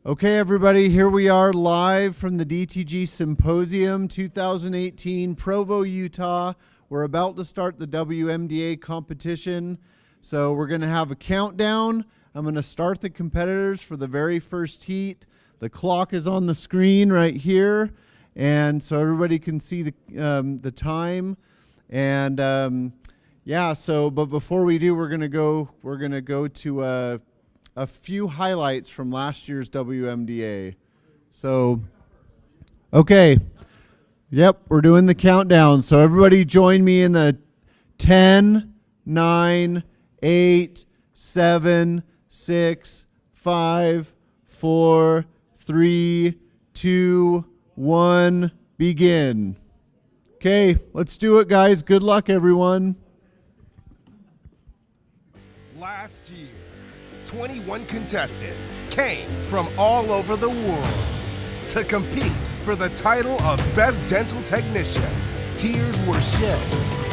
Okay, everybody, here we are live from the DTG Symposium 2018, Provo, Utah. We're about to start the WMDA competition, so we're going to have a countdown. I'm going to start the competitors for the very first heat. The clock is on the screen right here, and so everybody can see the time. And but before we do, we're going to go to a few highlights from last year's WMDA. So, okay. Yep, we're doing the countdown. So everybody join me in the 10, 9, 8, 7, 6, 5, 4, 3, 2, 1, begin. Okay, let's do it, guys. Good luck, everyone. Last year, 21 contestants came from all over the world to compete for the title of Best Dental Technician. Tears were shed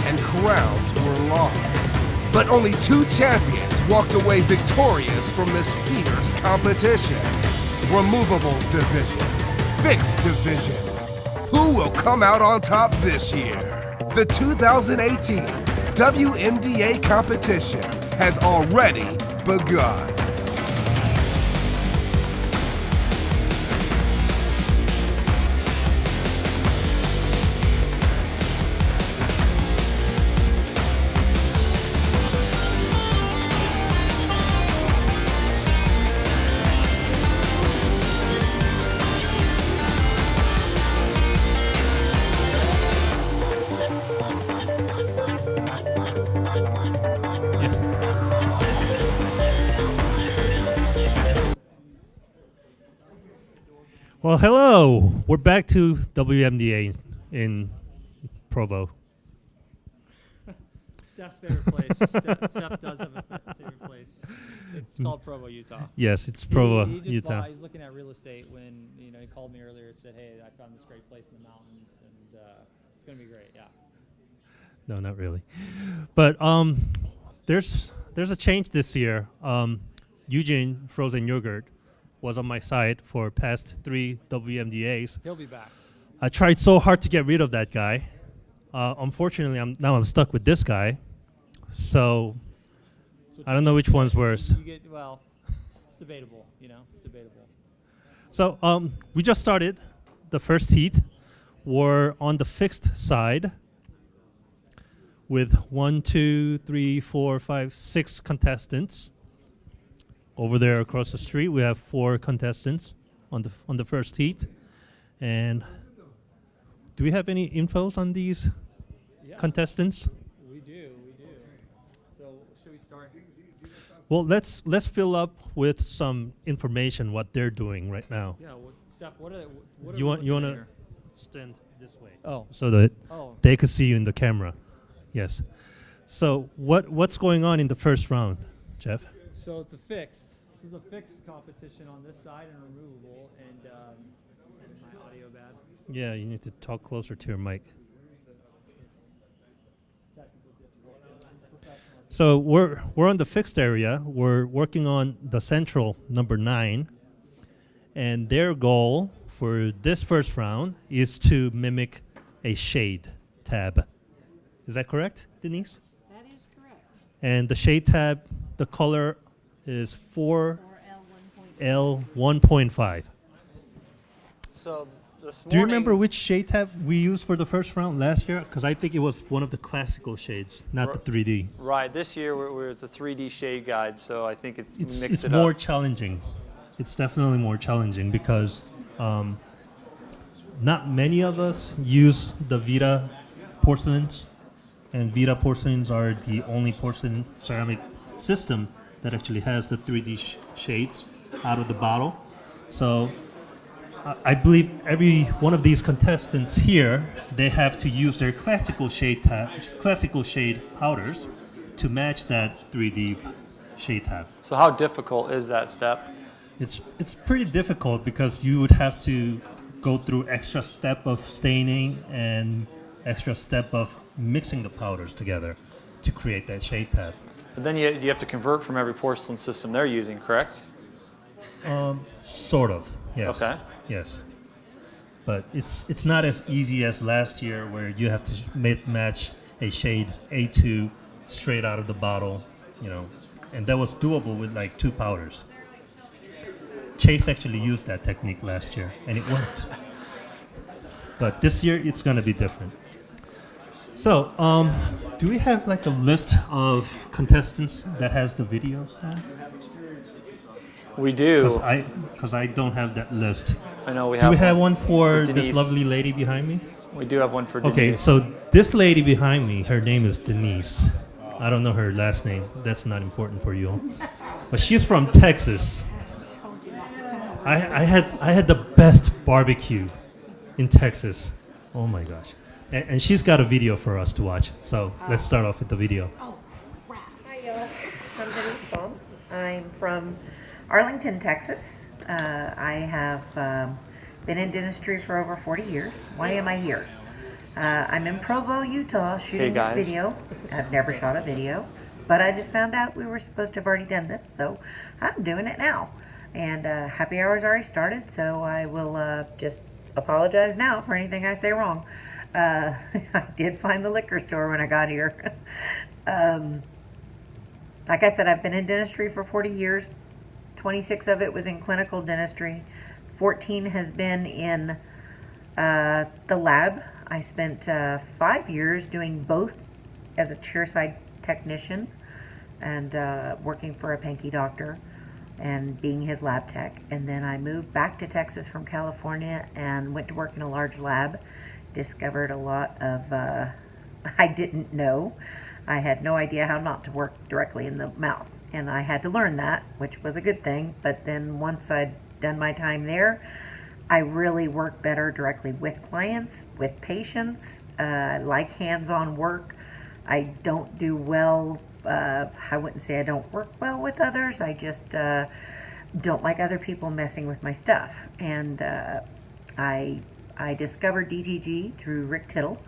and crowns were lost. But only 2 champions walked away victorious from this fierce competition. Removables division, fixed division. Who will come out on top this year? The 2018 WMDA competition has already begun. Well, hello. We're back to WMDA in Provo. Steph's favorite place. Steph does have a favorite place. It's called Provo, Utah. Yes, it's Provo, He just Utah. He's looking at real estate when he called me earlier and said, "Hey, I found this great place in the mountains, and it's gonna be great." Yeah. No, not really. But there's a change this year. Eugene Frozen Yogurt was on my side for past 3 WMDAs. He'll be back. I tried so hard to get rid of that guy. Unfortunately, I'm stuck with this guy. So I don't know which one's worse. It's debatable. It's debatable. So we just started the first heat. We're on the fixed side with 1, 2, 3, 4, 5, 6 contestants. Over there across the street, we have 4 contestants on the first heat. And do we have any infos on these contestants? We do. So should we start? Well, let's fill up with some information what they're doing right now. Yeah. Steph, what are You want to to stand this way? Oh. So that Oh. they could see you in the camera. Yes. So what's going on in the first round, Jeff? So it's a fix. This is a fixed competition on this side and removable, and my audio bad. Yeah, you need to talk closer to your mic. So we're on the fixed area. We're working on the central number 9, and their goal for this first round is to mimic a shade tab. Is that correct, Denise? That is correct. And the shade tab, the color is 4L1.5. So this morning. Do you remember which shade tab we used for the first round last year? Because I think it was one of the classical shades, not the 3D. Right. This year it was the 3D shade guide, so I think It's more challenging. It's definitely more challenging because not many of us use the Vita porcelains, and Vita porcelains are the only porcelain ceramic system that actually has the 3D shades out of the bottle. So I believe every one of these contestants here, they have to use their classical shade powders to match that 3D shade tab. So how difficult is that step? It's pretty difficult because you would have to go through extra step of staining and extra step of mixing the powders together to create that shade tab. But then you have to convert from every porcelain system they're using, correct? Sort of, yes. Okay. Yes. But it's not as easy as last year where you have to match a shade A2 straight out of the bottle, and that was doable with like 2 powders. Chase actually used that technique last year, and it worked. But this year, it's going to be different. So, do we have like a list of contestants that has the videos now? We do. Because I don't have that list. I know we Do have. we have one for Denise. this lovely lady behind me? We do have one for Denise. Okay, so this lady behind me, her name is Denise. I don't know her last name. That's not important for you. But she's from Texas. I had the best barbecue in Texas. Oh my gosh. And she's got a video for us to watch. So let's start off with the video. Hi, I'm Denise Baum. I'm from Arlington, Texas. I have been in dentistry for over 40 years. Why am I here? I'm in Provo, Utah, shooting this guys. video. I've never shot a video, but I just found out we were supposed to have already done this, so I'm doing it now. And happy hour's already started, so I will just apologize now for anything I say wrong. I did find the liquor store when I got here. Like I said, I've been in dentistry for 40 years. 26 of it was in clinical dentistry. 14 has been in the lab. I spent 5 years doing both as a chairside technician and working for a Pankey doctor and being his lab tech. And then I moved back to Texas from California and went to work in a large lab. Discovered a lot of I didn't know. I had no idea how not to work directly in the mouth, and I had to learn that, which was a good thing. But then once I'd done my time there, I really work better directly with clients, with patients. I like hands-on work. I don't do well, I wouldn't say I don't work well with others. I just don't like other people messing with my stuff. And I discovered DTG through Rick Tittle.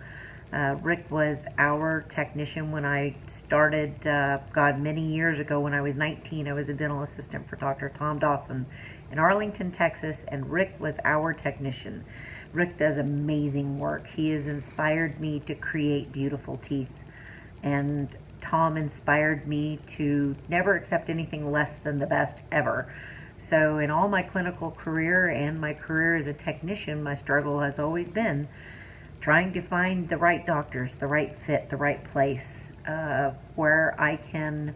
Rick was our technician when I started, many years ago when I was 19. I was a dental assistant for Dr. Tom Dawson in Arlington, Texas, and Rick was our technician. Rick does amazing work. He has inspired me to create beautiful teeth, and Tom inspired me to never accept anything less than the best ever. So in all my clinical career and my career as a technician, my struggle has always been trying to find the right doctors, the right fit, the right place, where I can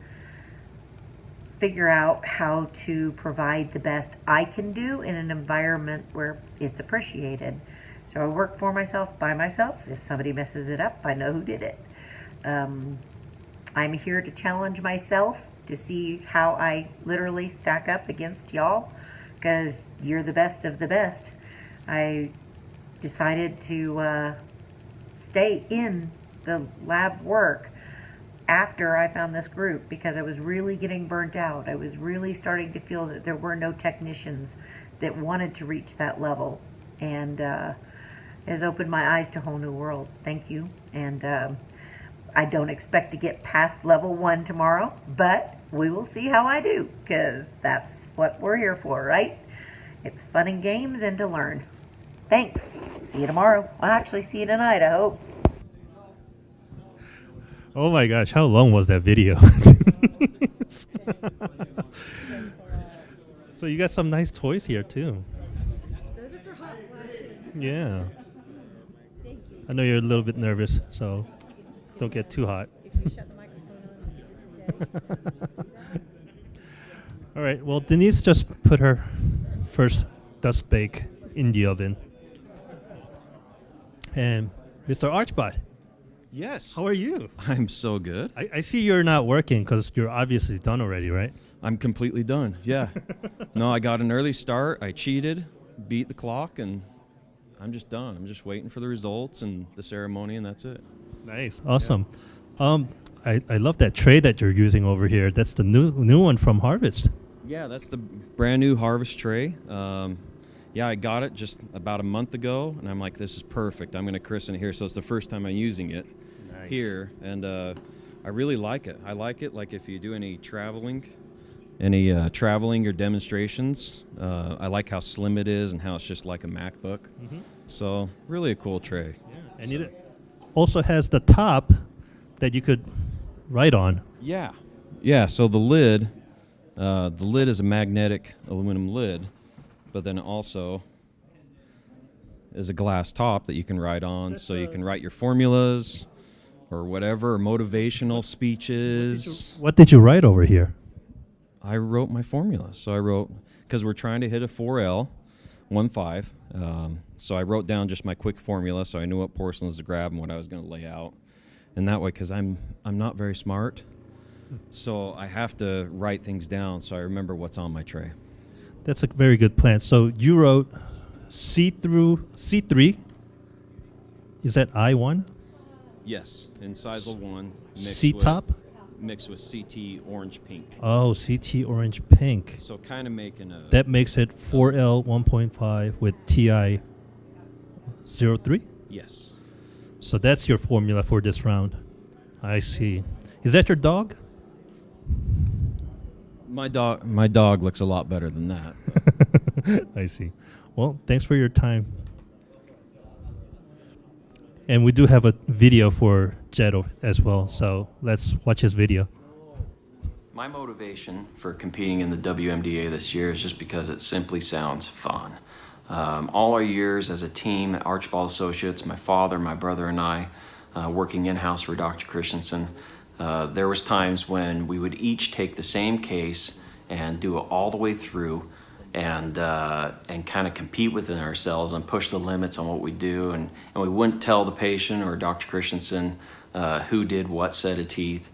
figure out how to provide the best I can do in an environment where it's appreciated. So I work for myself, by myself. If somebody messes it up, I know who did it. I'm here to challenge myself to see how I literally stack up against y'all, because you're the best of the best. I decided to stay in the lab work after I found this group because I was really getting burnt out. I was really starting to feel that there were no technicians that wanted to reach that level, and has opened my eyes to a whole new world. Thank you. And I don't expect to get past level 1 tomorrow, but we will see how I do, because that's what we're here for, right? It's fun and games and to learn. Thanks. See you tomorrow. I'll actually see you tonight, I hope. Oh my gosh, how long was that video? So you got some nice toys here too. Those are for hot flashes. Yeah. Thank you. I know you're a little bit nervous, so don't get too hot. If you shut the microphone on, you just stay. All right, well, Denise just put her first dust bake in the oven. And Mr. Archbot, Yes. how are you? I'm so good. I see you're not working because you're obviously done already, right? I'm completely done. Yeah. No, I got an early start. I cheated, beat the clock, and I'm just done. I'm just waiting for the results and the ceremony, and that's it. Nice, awesome. I love that tray that you're using over here. That's the new one from Harvest. Yeah, that's the brand new Harvest tray. Yeah, I got it just about a month ago, and I'm like, this is perfect. I'm going to christen it here. So it's the first time I'm using it here, and I really like it. I like it, like if you do any traveling, any traveling or demonstrations. I like how slim it is and how it's just like a MacBook. Mm-hmm. So really a cool tray. And it also has the top that you could write on. Yeah. Yeah, so the lid is a magnetic aluminum lid, but then also is a glass top that you can write on, so you can write your formulas or whatever, or motivational speeches. What did you write over here? I wrote my formula. So I wrote, because we're trying to hit a 4L, 1.5. So I wrote down just my quick formula, so I knew what porcelains to grab and what I was going to lay out. And that way, because I'm not very smart, so I have to write things down so I remember what's on my tray. That's a very good plan. So you wrote C3. Is that I1? Yes, in size 1. C top? Mixed with CT orange pink. Oh, CT orange pink. So kind of making a... That makes it 4L 1.5 with TI 03? Yes. So that's your formula for this round. I see. Is that your dog? My dog looks a lot better than that. I see. Well, thanks for your time. And we do have a video for Jed as well, so let's watch his video. My motivation for competing in the WMDA this year is just because it simply sounds fun. All our years as a team at Archibald Associates, my father, my brother, and I, working in-house for Dr. Christensen, there was times when we would each take the same case and do it all the way through and kind of compete within ourselves and push the limits on what we do. And we wouldn't tell the patient or Dr. Christensen who did what set of teeth.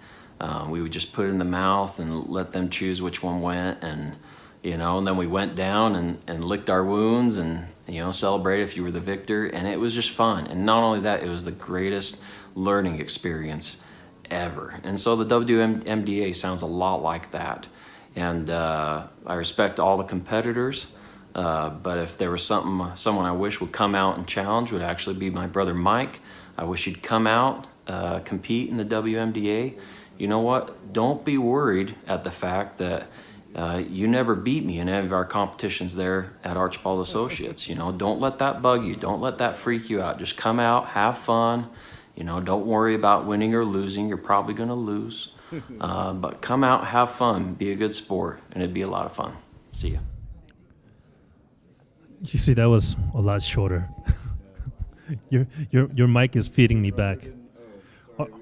We would just put it in the mouth and let them choose which one went. And then we went down and licked our wounds and, celebrated if you were the victor. And it was just fun. And not only that, it was the greatest learning experience ever. And so the WMDA sounds a lot like that. And I respect all the competitors, but if there was someone I wish would come out and challenge, would actually be my brother Mike. I wish he'd come out, compete in the WMDA. You know what? Don't be worried at the fact that you never beat me in any of our competitions there at Archibald Associates. Don't let that bug you. Don't let that freak you out. Just come out, have fun. Don't worry about winning or losing. You're probably going to lose. But come out, have fun, be a good sport, and it'd be a lot of fun. See ya. You see, that was a lot shorter. Your mic is feeding me back.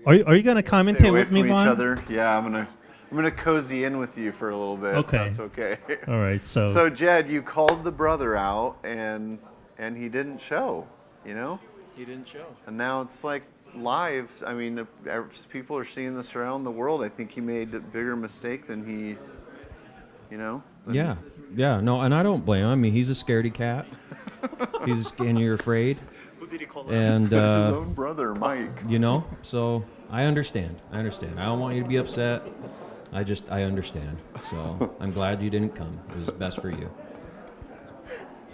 Are you gonna commentate with me, Vaughn? Each other. Yeah, I'm gonna cozy in with you for a little bit. Okay. That's okay. All right. So Jed, you called the brother out, and he didn't show. He didn't show. And now it's like live. I mean, people are seeing this around the world. I think he made a bigger mistake than he, Yeah. No, and I don't blame him. I mean, he's a scaredy cat. And you're afraid. Who did he call? And his own brother, Mike. So I understand. I don't want you to be upset. I understand. So I'm glad you didn't come. It was best for you.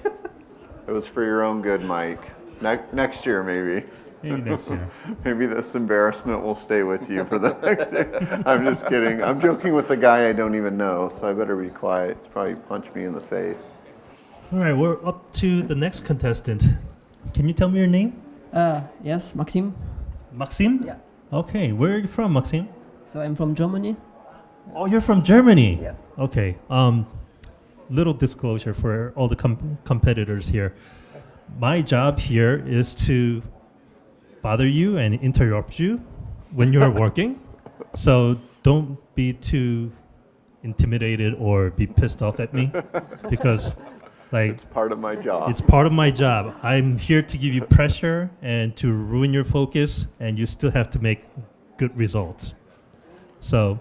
It was for your own good, Mike. Next year, maybe. Maybe next year. Maybe this embarrassment will stay with you for the next year. I'm just kidding. I'm joking with the guy I don't even know, so I better be quiet. He's probably punch me in the face. All right, we're up to the next contestant. Can you tell me your name? Yes, Maxim. Maxim? Yeah. Okay, where are you from, Maxim? So I'm from Germany. Oh, you're from Germany? Yeah. Okay. Little disclosure for all the competitors here. My job here is to bother you and interrupt you when you're working. So don't be too intimidated or be pissed off at me because It's part of my job. It's part of my job. I'm here to give you pressure and to ruin your focus, and you still have to make good results. So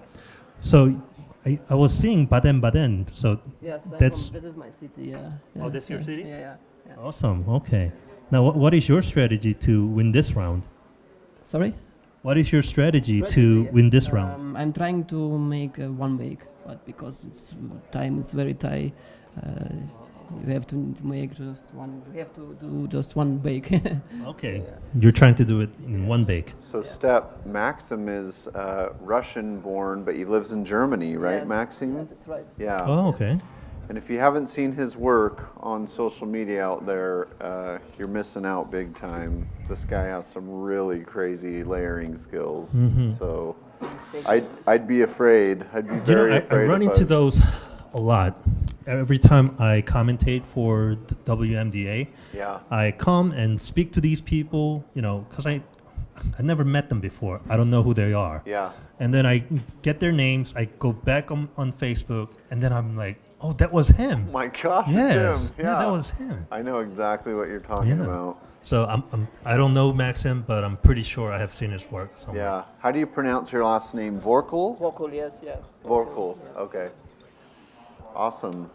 I was seeing Baden-Baden. So Yes, this is my city. Yeah. Oh, that's your city? Yeah. Awesome. Okay. Now, what is your strategy to win this round? Sorry? What is your strategy to win this round? I'm trying to make 1 week, but because time is very tight, You have to make just one. You have to do just one bake. Okay. You're trying to do it in one bake. So Step, Maxim is Russian born, but he lives in Germany, right, Yes. Maxim? Yeah, that's right. Yeah. Oh, okay. And if you haven't seen his work on social media out there, you're missing out big time. This guy has some really crazy layering skills. So I'd be afraid. I'd be You know, very I afraid. run if into was- those a lot. Every time I commentate for the WMDA, Yeah. I come and speak to these people, you know, because I never met them before. I don't know who they are. Yeah. And then I get their names. I go back on Facebook, and then I'm like, oh, that was him. My gosh, Yes. it's him. Yeah, that was him. I know exactly what you're talking Yeah. about. So I don't know Maxim, but I'm pretty sure I have seen his work somewhere. Yeah. How do you pronounce your last name? Vorkel? Vocal, yes, yeah. Vorkel. Okay. Awesome.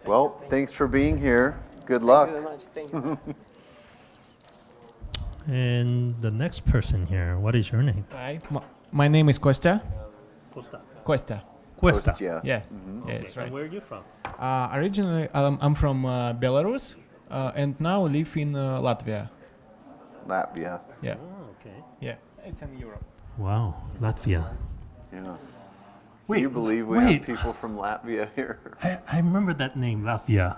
Well, thanks for being here. Good luck. Thank you very much. Thank you. And the next person here, what is your name? Hi, my name is Kostya. Kostya. Cuesta. Kostya. Yeah, Okay. that's right. And where are you from? Originally, I'm from Belarus, and now live in Latvia. Latvia. Yeah, Oh, okay. yeah, it's in Europe. Wow, Latvia. Yeah. Wait, Can you believe we wait. have people from Latvia here? I remember that name, Latvia.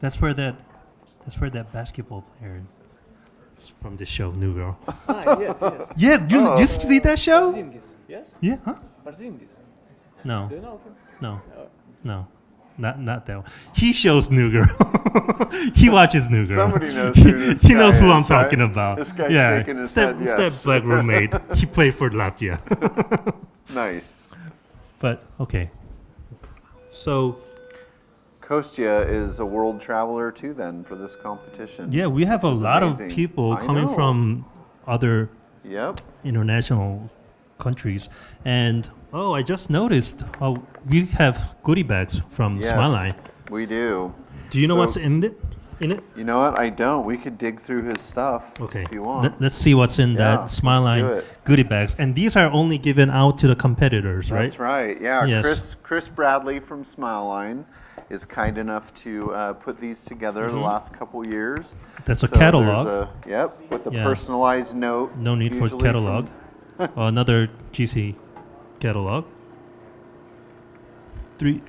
That's where that basketball player. It's from the show, New Girl. Yes, yes. Yeah, you see that show? Porzingis, yes? Yeah, huh? Porzingis. No, Do you know him? no, not that one. He shows New Girl. He watches New Girl. Somebody knows who this He knows guy who I'm is, right? talking about. This guy's yeah, shaking his Step, head, yes. Step black roommate. He played for Latvia. Nice. But okay, so Kostya is a world traveler too then for this competition. yeah, we have a which is lot amazing. of people I coming know. from other Yep. international countries. And oh, I just noticed we have goodie bags from Yes, Smileline. we do. Do you know So- what's in it? You know what? I don't. We could dig through his stuff Okay. if you want. Let's see what's in Yeah, that let's do Smileline it. goodie bags. And these are only given out to the competitors, right? That's right. Yeah, Yes. Chris Bradley from Smileline is kind enough to put these together the last couple years. That's a So there's catalog. Yep, with a Yeah. personalized note. No need for usually catalog. Another GC catalog. 3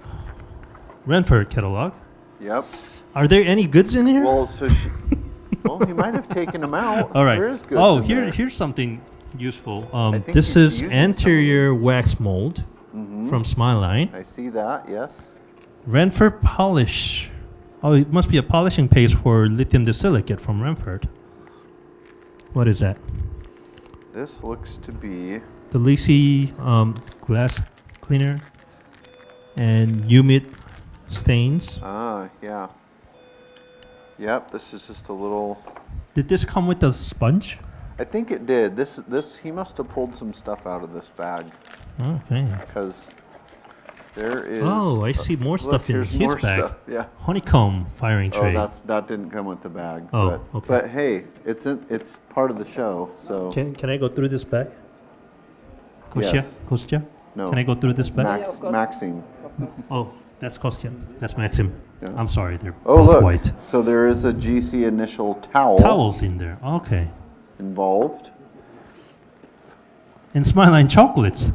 Renford catalog. Yep. Are there any goods in here? Well, well, he might have taken them out. All right. There is goods Oh, in here there. here's something useful. think This he's is using some of anterior wax mold from Smileline. I see that. Yes. Renford polish. Oh, it must be a polishing paste for lithium disilicate from Renford. What is that? This looks to be. The Lisi glass cleaner and humid stains. Ah, yeah. Yep. This is just a little. Did this come with a sponge? I think it did. This he must have pulled some stuff out of this bag Okay. because there is. Oh, I see more look, stuff in here's his more bag. stuff. Yeah. Honeycomb firing Oh, tray. that didn't come with the bag. Oh, but, okay. But hey, it's part of the show. So Can I go through this bag? Kostya? Yes. Kostya? no. Can I go through this bag? Maxime. Oh, that's Kostya. That's Maxim. Yeah. I'm sorry, they're Oh both look. white. So there is a GC initial towel Towels in there. Okay. involved. And Smileline chocolates.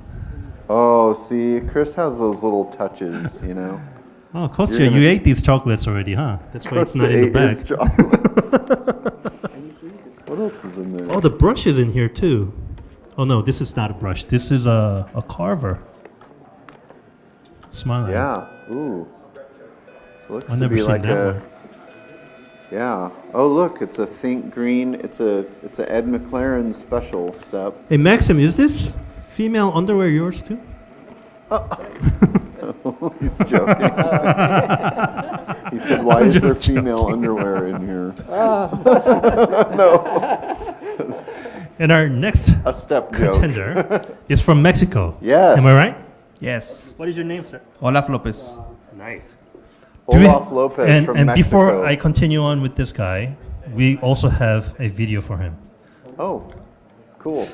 Oh, see, Chris has those little touches, you know. Oh, Kostya, You're gonna- you ate these chocolates already, huh? That's why it's not in the Ate his bag. chocolates. What else is in there? Oh, the brush is in here too. Oh no, this is not a brush. This is a carver. Smileline. Yeah. Ooh. So looks I've to never be seen like that a. one. Yeah. Oh, look, it's a Think Green. It's a Ed McLaren special step. Hey Maxim, is this female underwear yours too? He's joking. He said, "Why I'm is there just female joking. underwear in here?" And our next A step joke. contender is from Mexico. Yes. Am I right? Yes. What is your name, sir? Olaf Lopez. Nice. Olaf Lopez from and Mexico. before I continue on with this guy, we also have a video for him. Oh, cool.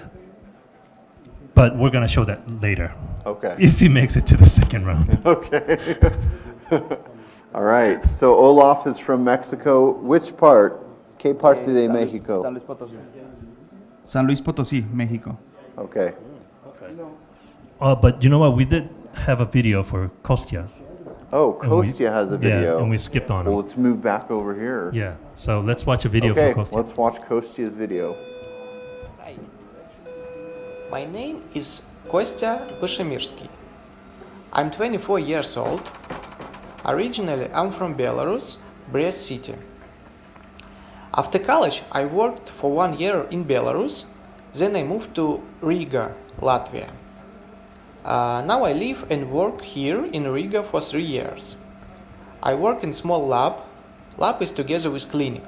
But we're gonna show that later. Okay. If he makes it to the second round. Okay. All right. So Olaf is from Mexico. Which part? ¿Qué parte de Mexico? San Luis Potosí. San Luis Potosí, México. Okay. But you know what? We did have a video for Kostya. Oh, And we- Kostya has a video. Yeah, and we skipped on Well, him. let's move back over here. Yeah, so let's watch a video Okay, for Kostya. let's watch Kostya's video. Hi. My name is Kostya Vyshemirski. I'm 24 years old. Originally, I'm from Belarus, Brest City. After college, I worked for 1 year in Belarus. Then I moved to Riga, Latvia. Now I live and work here in Riga for 3 years. I work in small lab. Lab is together with clinic.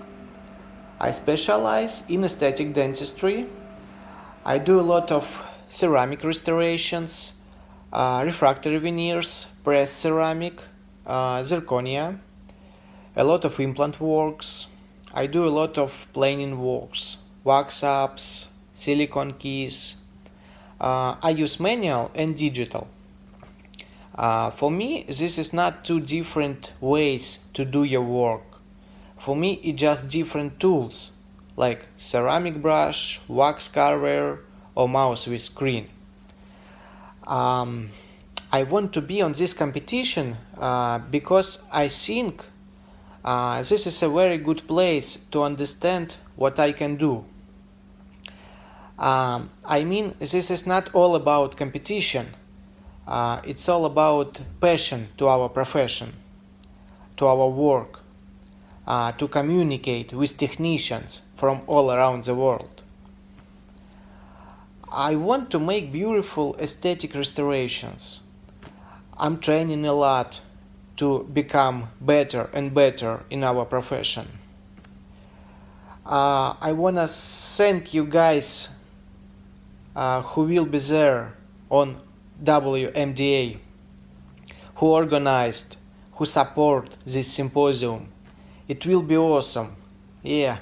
I specialize in aesthetic dentistry. I do a lot of ceramic restorations, refractory veneers, pressed ceramic, zirconia, a lot of implant works. I do a lot of planing works, wax ups, silicone keys. I use manual and digital. For me, this is not two different ways to do your work. For me, it's just different tools, like ceramic brush, wax carver, or mouse with screen. I want to be on this competition because I think this is a very good place to understand what I can do. I mean, this is not all about competition. It's all about passion to our profession, to our work, to communicate with technicians from all around the world. I want to make beautiful aesthetic restorations. I'm training a lot to become better and better in our profession. I want to thank you guys who will be there on WMDA, who organized, who support this symposium. It will be awesome. Yeah.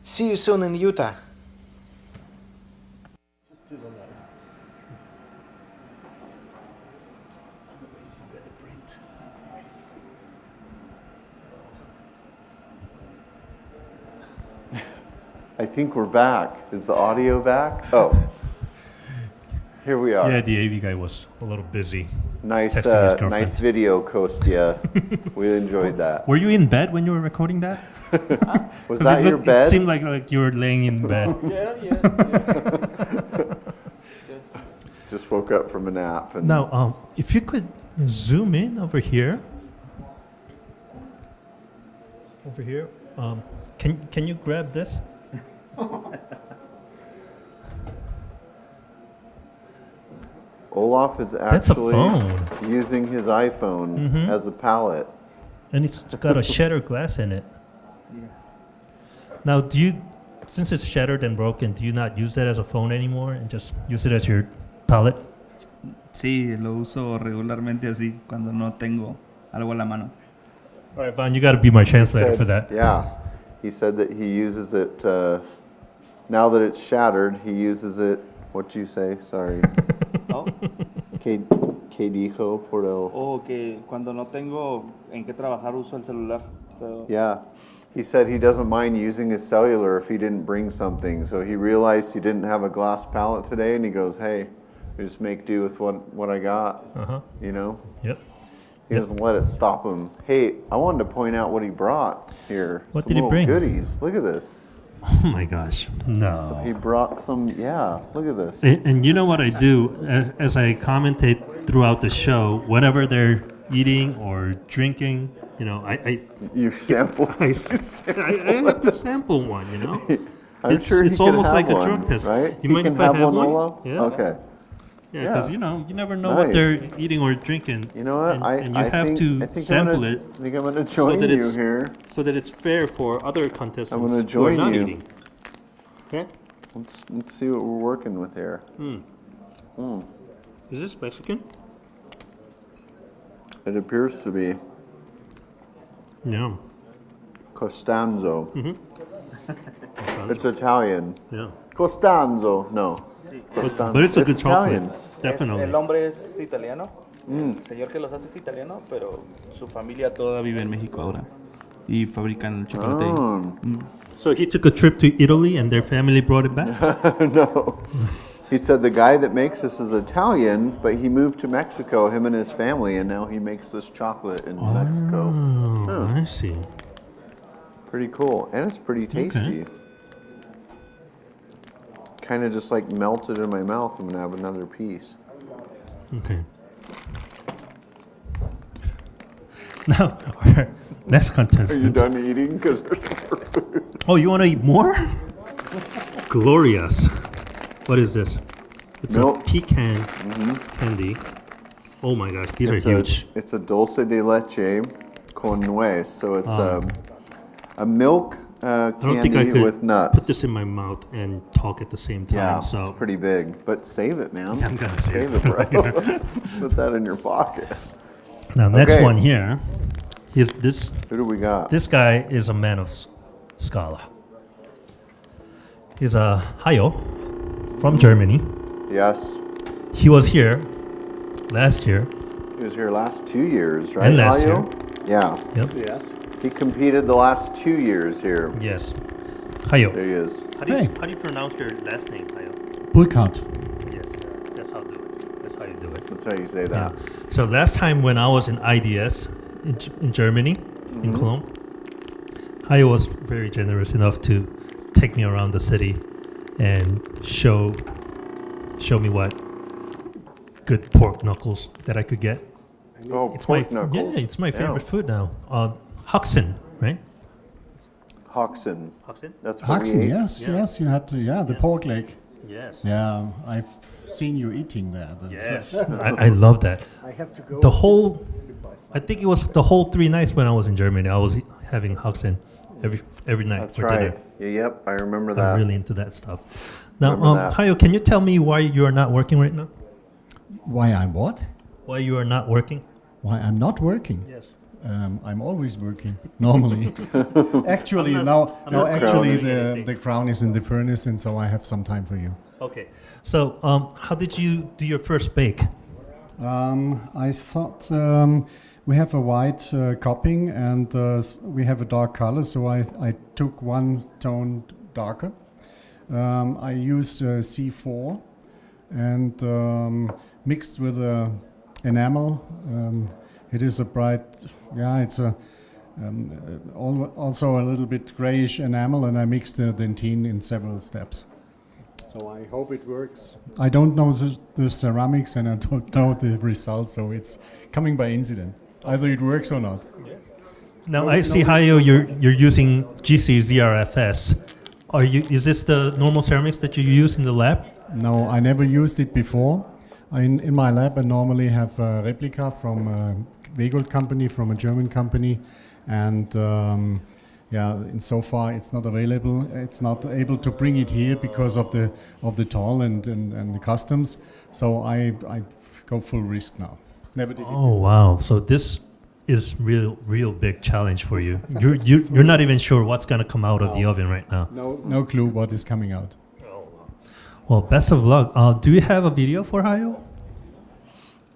See you soon in Utah. I think we're back. Is the audio back? Oh, here we are. Yeah, the AV guy was a little busy. Nice, testing his girlfriend. nice video, Kostya. We enjoyed that. Were you in bed when you were recording that? Was 'Cause that your bed? It seemed like you were laying in bed. Yeah. Just woke up from a nap. And Now, if you could zoom in over here. Over here. Can you grab this? Olaf is That's a actually phone. using his iPhone Mhm. as a palette. And it's got a shattered glass in it. Now, since it's shattered and broken, do you not use that as a phone anymore and just use it as your palette? Sí, lo uso regularmente así cuando no tengo algo a la mano. All right, Von, you got to be my He translator said- for that. Yeah. He said that he uses it, now that it's shattered, he uses it, what'd you say? Sorry. Oh. ¿Qué dijo por el? O que cuando no tengo en qué trabajar uso el celular. Pero Yeah. He said he doesn't mind using his cellular if he didn't bring something. So he realized he didn't have a glass palette today and he goes, hey, I just make do with what I got. Uh-huh. You know? Yep. He doesn't let it stop him. Hey, I wanted to point out what he brought here. What Some did he little bring? goodies. Look at this. Oh my gosh. No. He brought some, yeah, look at this. And you know what I do as I commentate throughout the show, whenever they're eating or drinking, you know, I You sample. I have to sample one, you know. I'm it's sure he it's can almost have like a one, drug test. right? You He mind can if I have have one, one? Ola? Yeah. Okay. Yeah, because Yeah. you know, you never know what they're eating or drinking. You know what? And you I have think, to I think sample I'm gonna, it. I think I'm going to so join that you it's- here. So that it's fair for other contestants I'm going to who are join not you. eating. Okay. Let's see what we're working with here. Mm. Is this Mexican? It appears to be Yeah. Costanzo. Mm-hmm. It's Italian. Yeah. Costanzo. No. But it's a good chocolate. Es- Definitely. el hombre es italiano. El señor que los hace es italiano, pero su familia toda vive en México ahora. Y fabrican chocolate ahí. So he took a trip to Italy and their family brought it back? No. He said the guy that makes this is Italian, but he moved to Mexico, him and his family, and now he makes this chocolate in Mexico. Oh, I see. Pretty cool. And it's pretty tasty. Kind of just like melted in my mouth. I'm going to have another piece. Okay. Now, our next contestant. Are you done eating? 'Cause Oh, you want to eat more? Glorious. What is this? It's Milk. a pecan candy. Oh my gosh, these It's are huge. It's a dulce de leche con nuez. So it's a milk I don't think I candy could with nuts. put this in my mouth and talk at the same time. Yeah, so it's pretty big. But save it, man. Yeah, I'm gonna save it, bro. Put that in your pocket. now, next Okay. one here is this. Who do we got? This guy is a man of scholar. He's a Hayo from Germany. Yes. He was here last year. He was here last 2 years, right? And last Ayo? Yeah. Yep. Yes. He competed the last 2 years here. Yes. Hayo. There he is. How do you pronounce your last name, Hayo? Burkhardt. Yes, that's how you do it. That's how you say that. So last time when I was in IDS in Germany, in Cologne, Hayo was very generous enough to take me around the city and show me what good pork knuckles that I could get. Oh, It's pork my knuckles. yeah, it's my favorite Yeah. food now. Haxen, right? Hoxton. Hoxton? That's what Haxen, we ate. yes, you had to, the pork leg. Yes. Yeah, I've seen you eating that. Yes, I love that. I have to go. The whole, I think it was the whole 3 nights when I was in Germany. I was having Haxen every night That's for right. dinner. Yeah, yep, I remember that. I'm really into that stuff. Now, Remember that. Hayo, can you tell me why you are not working right now? Why I'm what? Why you are not working? Why I'm not working? Yes. I'm always working normally. Actually, I'm now not actually crowning anything. the crown is in the furnace, and so I have some time for you. Okay. So, how did you do your first bake? I thought we have a white cupping and we have a dark color, so I took one tone darker. I used C4 and mixed with enamel. It is a bright, it's a also a little bit grayish enamel, and I mixed the dentine in several steps. So I hope it works. I don't know the ceramics and I don't know the results, so it's coming by incident. Either it works or not. Now I see Hayo, you're using GC ZRFS. Is this the normal ceramics that you use in the lab? No, I never used it before. In my lab, I normally have a replica from a Wegold company, from a German company, and and so far it's not available. It's not able to bring it here because of the toll and the customs. So I go full risk now. Never did it. Oh wow! So this is real big challenge for you. You're not even sure what's gonna come out of the oven right now. No clue what is coming out. Well, best of luck. Do you have a video for Hayo?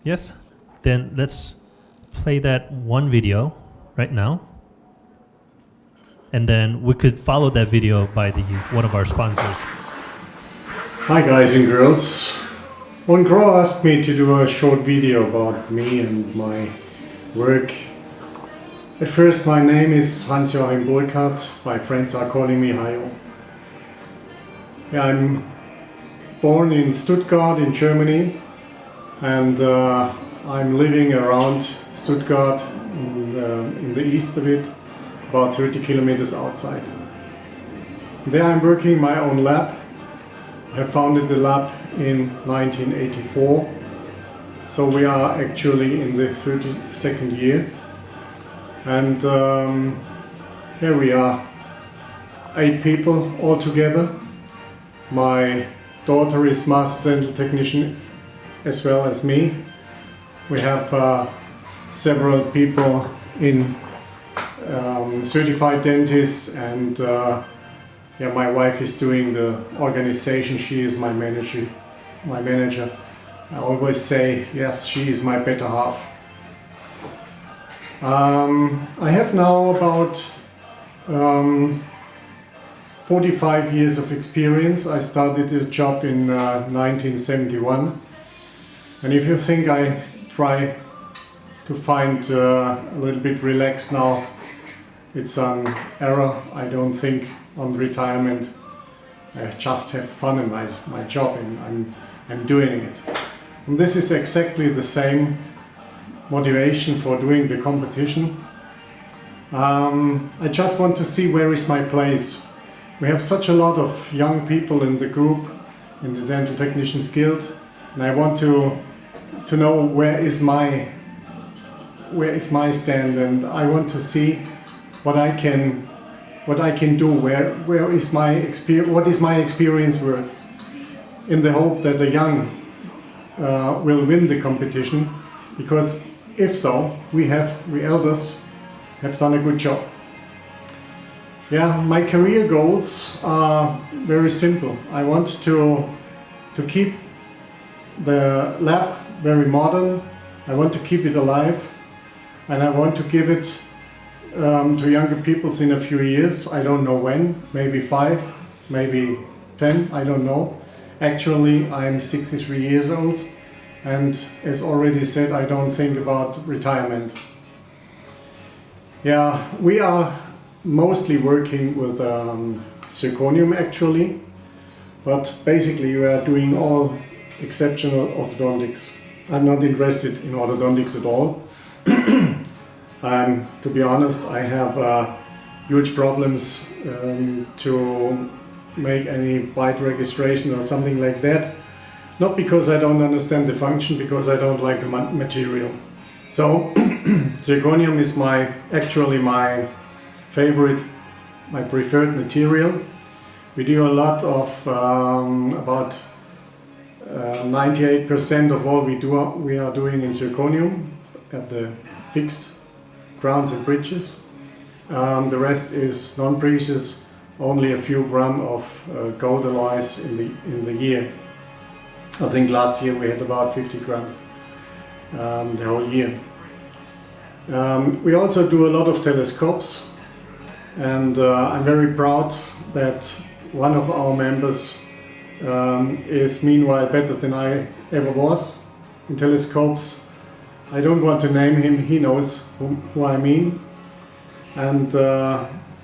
Yes? Then let's play that one video right now. And then we could follow that video by one of our sponsors. Hi guys and girls. One girl asked me to do a short video about me and my work. At first, my name is Hans-Joachim Burkhardt. My friends are calling me Hayo. I'm born in Stuttgart in Germany, and I'm living around Stuttgart in the east of it, about 30 kilometers outside. There I'm working in my own lab. I founded the lab in 1984, so we are actually in the 32nd year, and here we are, 8 people all together. My daughter is master dental technician as well as me. We have several people in certified dentists, and my wife is doing the organization. She is my manager, I always say, yes, she is my better half. I have now about 45 years of experience. I started a job in 1971. And if you think I try to find a little bit relaxed now, it's an error. I don't think on retirement. I just have fun in my job, and I'm doing it. And this is exactly the same motivation for doing the competition. I just want to see where is my place. We have such a lot of young people in the group, in the Dental Technicians Guild, and I want to know where is my stand, and I want to see what I can do. Where is my experience? What is my experience worth? In the hope that the young will win the competition, because if so, we elders have done a good job. Yeah, my career goals are very simple. I want to keep the lab very modern. I want to keep it alive, and I want to give it to younger people in a few years. I don't know when, maybe 5, maybe 10, I don't know. Actually, I'm 63 years old, and as already said, I don't think about retirement. Yeah, we are mostly working with zirconium actually, but basically we are doing all exceptional orthodontics. I'm not interested in orthodontics at all. To be honest, I have huge problems to make any bite registration or something like that. Not because I don't understand the function, because I don't like the material. So zirconium is actually my favorite, my preferred material. We do a lot of, about 98% of all we are doing in zirconium at the fixed crowns and bridges. The rest is non-precious, only a few gram of gold alloys in the year. I think last year we had about 50 grams the whole year. We also do a lot of telescopes, and I'm very proud that one of our members is meanwhile better than I ever was in telescopes. I don't want to name him, he knows who I mean. And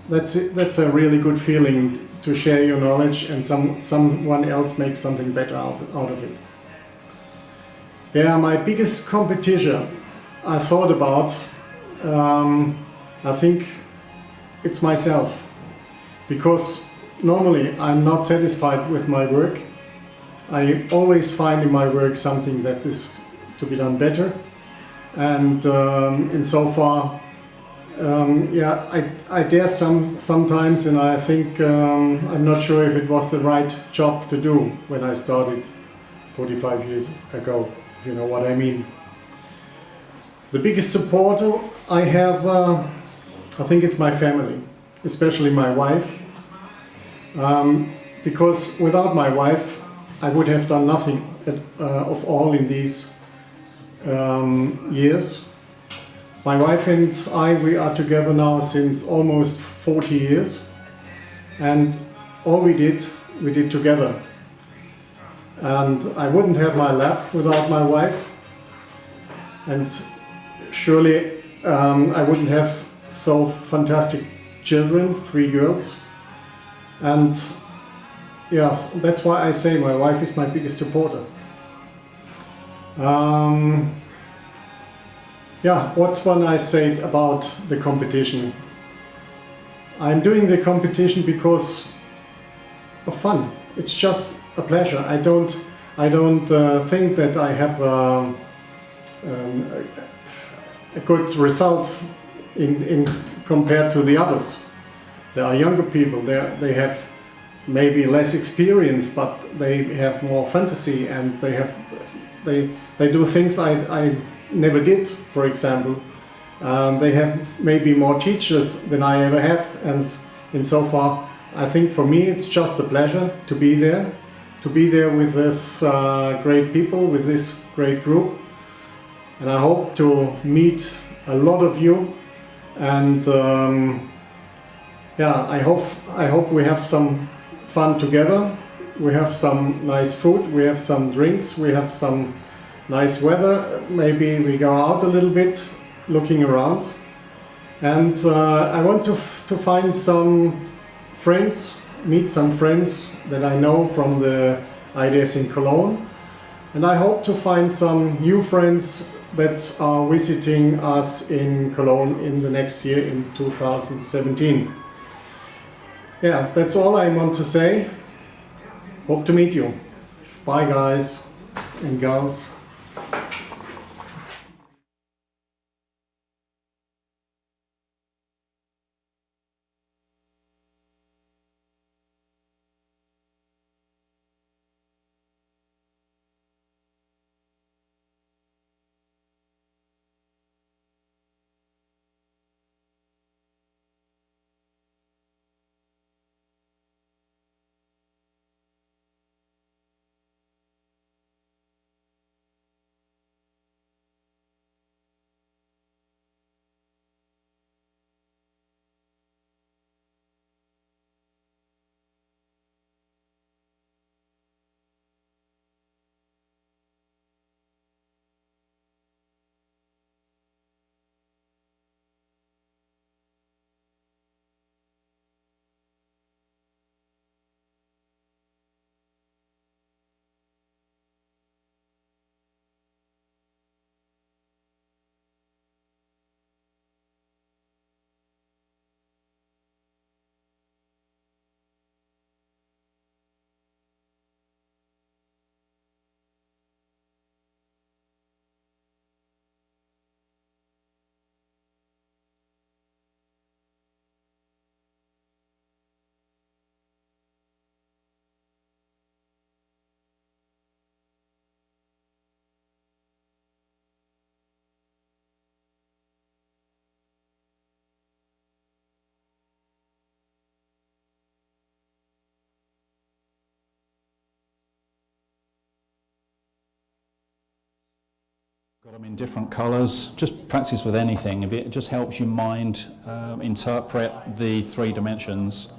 that's a really good feeling to share your knowledge and someone else makes something better out of it. Yeah, my biggest competition I thought about, I think it's myself. Because normally I'm not satisfied with my work. I always find in my work something that is to be done better. And insofar, yeah, I dare sometimes, and I think I'm not sure if it was the right job to do when I started 45 years ago, if you know what I mean. The biggest supporter I have, I think it's my family, especially my wife, because without my wife I would have done nothing of all in these years. My wife and I, we are together now since almost 40 years, and all we did together. And I wouldn't have my lab without my wife, and surely I wouldn't have so fantastic children, 3 girls. And yeah, that's why I say my wife is my biggest supporter. Yeah, what one I said about the competition. I'm doing the competition because of fun. It's just a pleasure. I don't think that I have a good result in compared to the others. There are younger people. They have maybe less experience, but they have more fantasy, and they do things I never did, for example. They have maybe more teachers than I ever had, and insofar I think for me it's just a pleasure to be there, to be there with this great people, with this great group. And I hope to meet a lot of you. And yeah, I hope we have some fun together. We have some nice food, we have some drinks, we have some nice weather. Maybe we go out a little bit, looking around. And I want to find some friends, meet some friends that I know from the IDS in Cologne. And I hope to find some new friends that are visiting us in Cologne in the next year, in 2017. Yeah, that's all I want to say. Hope to meet you. Bye guys and girls. Got them in different colours. Just practice with anything. If it just helps your mind interpret the 3 dimensions,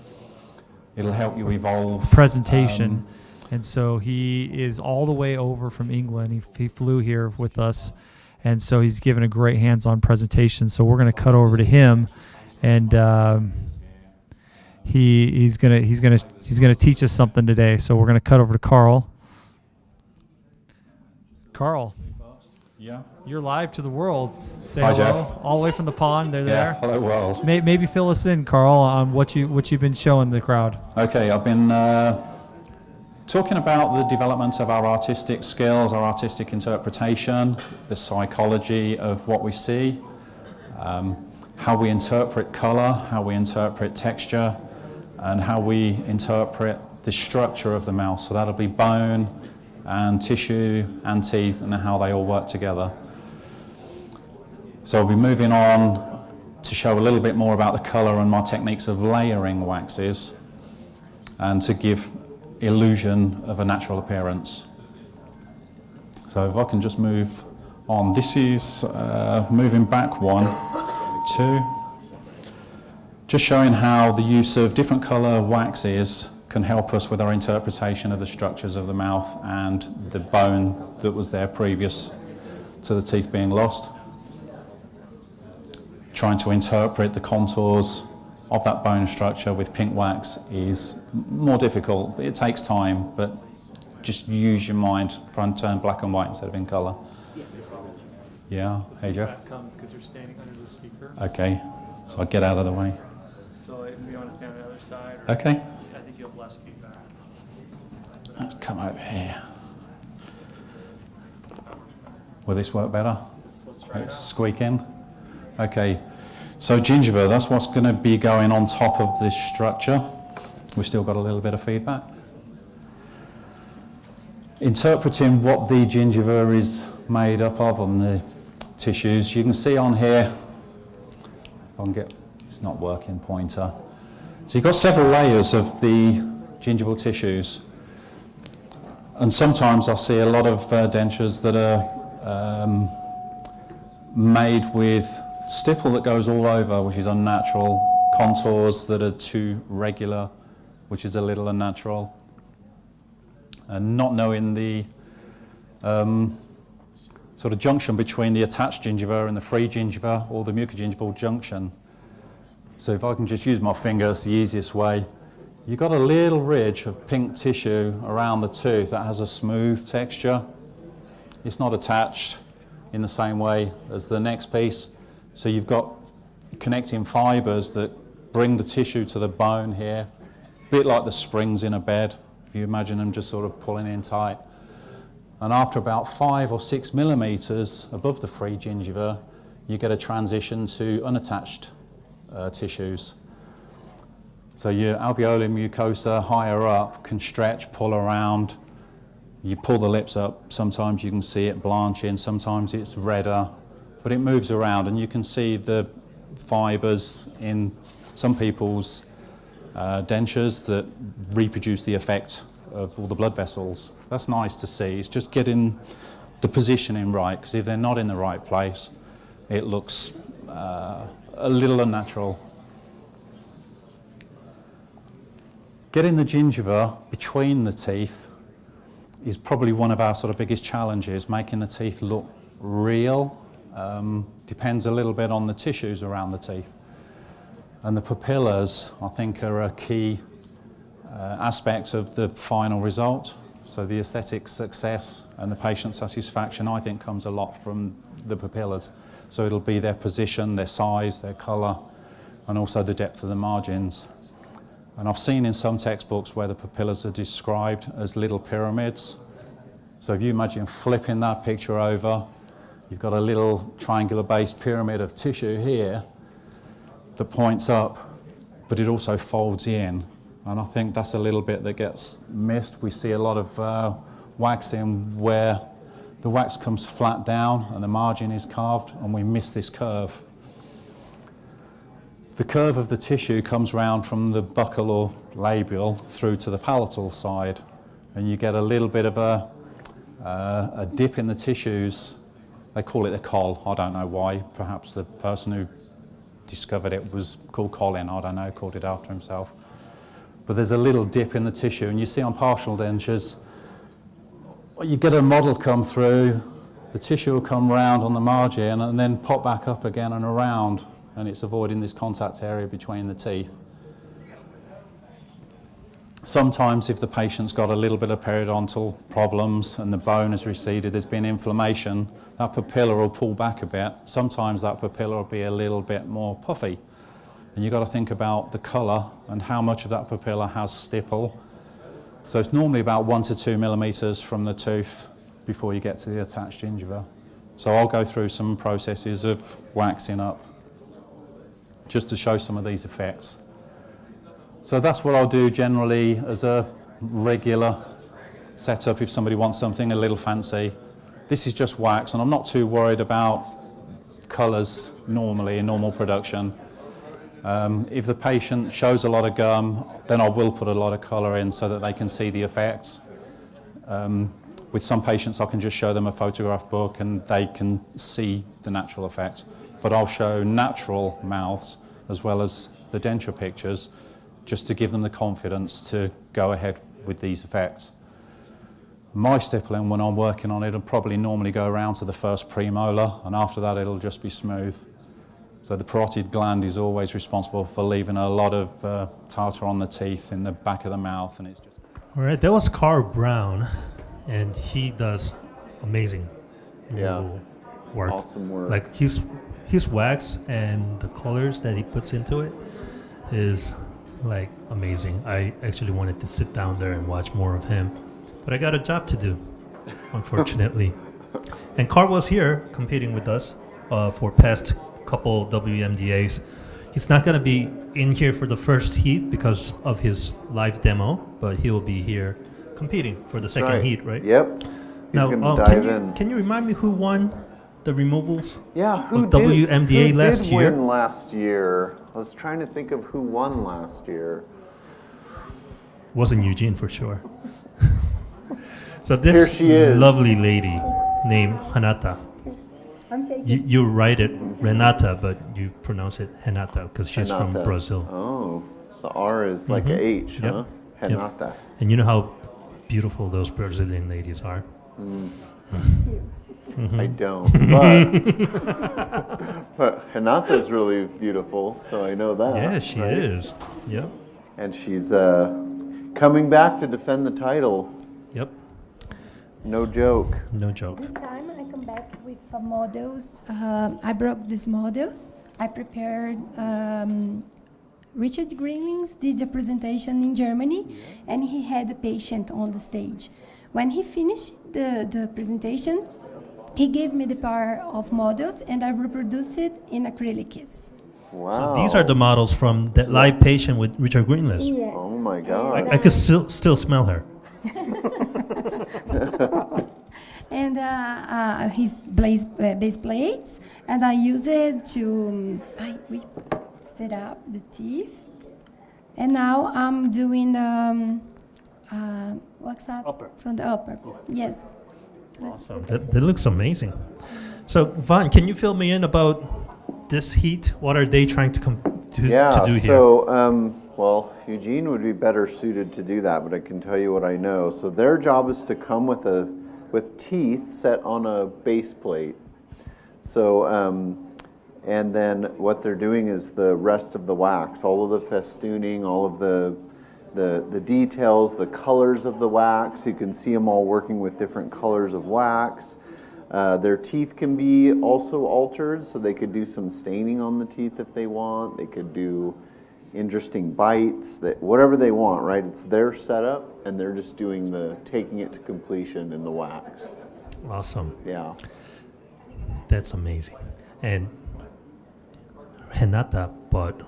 it'll help you evolve. Presentation. And so he is all the way over from England. He flew here with us, and so he's given a great hands-on presentation. So we're going to cut over to him, and he's gonna teach us something today. So we're going to cut over to Carl. Carl. Yeah. You're live to the world. Say Hi, hello. Jeff. All the way from the pond. They're Yeah, there. hello world. Maybe fill us in, Carl, on what you've been showing the crowd. Okay, I've been talking about the development of our artistic skills, our artistic interpretation, the psychology of what we see, how we interpret colour, how we interpret texture, and how we interpret the structure of the mouth. So that'll be bone and tissue and teeth and how they all work together. So I'll be moving on to show a little bit more about the colour and my techniques of layering waxes and to give illusion of a natural appearance. So if I can just move on. This is moving back 1, 2. Just showing how the use of different colour waxes can help us with our interpretation of the structures of the mouth and the bone that was there previous to the teeth being lost. Trying to interpret the contours of that bone structure with pink wax is more difficult. It takes time, but just use your mind, try and turn black and white instead of in colour. Yeah, hey Jeff? That comes because you're standing under the speaker. Okay, so I'll get out of the way. So if you want to stand on the other side. Okay. I think you'll have less feedback. Let's come over here. Will this work better? Let's try it out. Squeak in. Okay, so gingiva, that's what's going to be going on top of this structure. We've still got a little bit of feedback. Interpreting what the gingiva is made up of on the tissues, you can see on here, if I can get, it's not working, pointer. So you've got several layers of the gingival tissues. And sometimes I see a lot of dentures that are made with stipple that goes all over, which is unnatural, contours that are too regular, which is a little unnatural, and not knowing the sort of junction between the attached gingiva and the free gingiva, or the mucogingival junction. So if I can just use my finger, it's the easiest way. You've got a little ridge of pink tissue around the tooth that has a smooth texture. It's not attached in the same way as the next piece. So you've got connecting fibers that bring the tissue to the bone here, a bit like the springs in a bed, if you imagine them just sort of pulling in tight. And after about 5 or 6 millimeters above the free gingiva, you get a transition to unattached tissues. So your alveolar mucosa higher up can stretch, pull around. You pull the lips up, sometimes you can see it blanching, sometimes it's redder, but it moves around, and you can see the fibers in some people's dentures that reproduce the effect of all the blood vessels. That's nice to see. It's just getting the positioning right, because if they're not in the right place, it looks a little unnatural. Getting the gingiva between the teeth is probably one of our sort of biggest challenges, making the teeth look real. Depends a little bit on the tissues around the teeth. And the papillas, I think, are a key aspect of the final result. So the aesthetic success and the patient satisfaction, I think, comes a lot from the papillas. So it'll be their position, their size, their colour, and also the depth of the margins. And I've seen in some textbooks where the papillas are described as little pyramids. So if you imagine flipping that picture over, you've got a little triangular-based pyramid of tissue here that points up, but it also folds in. And I think that's a little bit that gets missed. We see a lot of waxing where the wax comes flat down and the margin is carved, and we miss this curve. The curve of the tissue comes round from the buccal or labial through to the palatal side, and you get a little bit of a dip in the tissues. They call it a col. I don't know why. Perhaps the person who discovered it was called Colin. I don't know, called it after himself. But there's a little dip in the tissue, and you see on partial dentures, you get a model come through, the tissue will come round on the margin and then pop back up again and around, and it's avoiding this contact area between the teeth. Sometimes if the patient's got a little bit of periodontal problems and the bone has receded, there's been inflammation, that papilla will pull back a bit. Sometimes that papilla will be a little bit more puffy. And you've got to think about the colour and how much of that papilla has stipple. So it's normally about 1 to 2 millimeters from the tooth before you get to the attached gingiva. So I'll go through some processes of waxing up just to show some of these effects. So that's what I'll do generally as a regular setup if somebody wants something a little fancy. This is just wax, and I'm not too worried about colours normally in normal production. If the patient shows a lot of gum, then I will put a lot of colour in so that they can see the effects. With some patients I can just show them a photograph book and they can see the natural effect. But I'll show natural mouths as well as the denture pictures just to give them the confidence to go ahead with these effects. My stippling, when I'm working on it, will probably normally go around to the first premolar, and after that it'll just be smooth. So the parotid gland is always responsible for leaving a lot of tartar on the teeth in the back of the mouth, and it's just... All right, that was Carl Brown, and he does amazing work. Awesome work. Like his wax and the colors that he puts into it is like amazing. I actually wanted to sit down there and watch more of him, but I got a job to do, unfortunately. And Carl was here competing with us for past couple WMDAs. He's not going to be in here for the first heat because of his live demo, but he will be here competing for the second heat, right? Yep. Now, can you remind me who won the removals? Yeah, who did WMDA last year? Who did win last year? I was trying to think of who won last year. Wasn't Eugene for sure. So this Here she is. lovely lady named Hanata. I'm shaking. You write it Renata, but you pronounce it Renata because she's from Renata. Brazil. Oh, the R is like a H, Yep. huh? Yep. Renata. And you know how beautiful those Brazilian ladies are. I don't, but Renata's really beautiful, so I know that. Yeah, she right? is. Yep. And she's coming back to defend the title. Yep. No joke. No joke. This time I come back with models. I broke these models. I prepared. Richard Greenlings did a presentation in Germany, and he had a patient on the stage. When he finished the presentation, he gave me the pair of models, and I reproduced it in acrylics. Wow. So these are the models from that live patient with Richard Greenless. Yes. Oh my God. I could still smell her. And his base plates, and I use it to we set up the teeth. And now I'm doing what's up from the upper. Yes. Awesome. That looks amazing. So, Vaughn, can you fill me in about this heat? What are they trying to do here? So, well, Eugene would be better suited to do that, but I can tell you what I know. So their job is to come with teeth set on a base plate. So, and then what they're doing is the rest of the wax, all of the festooning, all of the details, the colors of the wax. You can see them all working with different colors of wax. Their teeth can be also altered, so they could do some staining on the teeth if they want. They could do interesting bites, whatever they want, right? It's their setup, and they're just taking it to completion in the wax. Awesome. Yeah. That's amazing. And Renata brought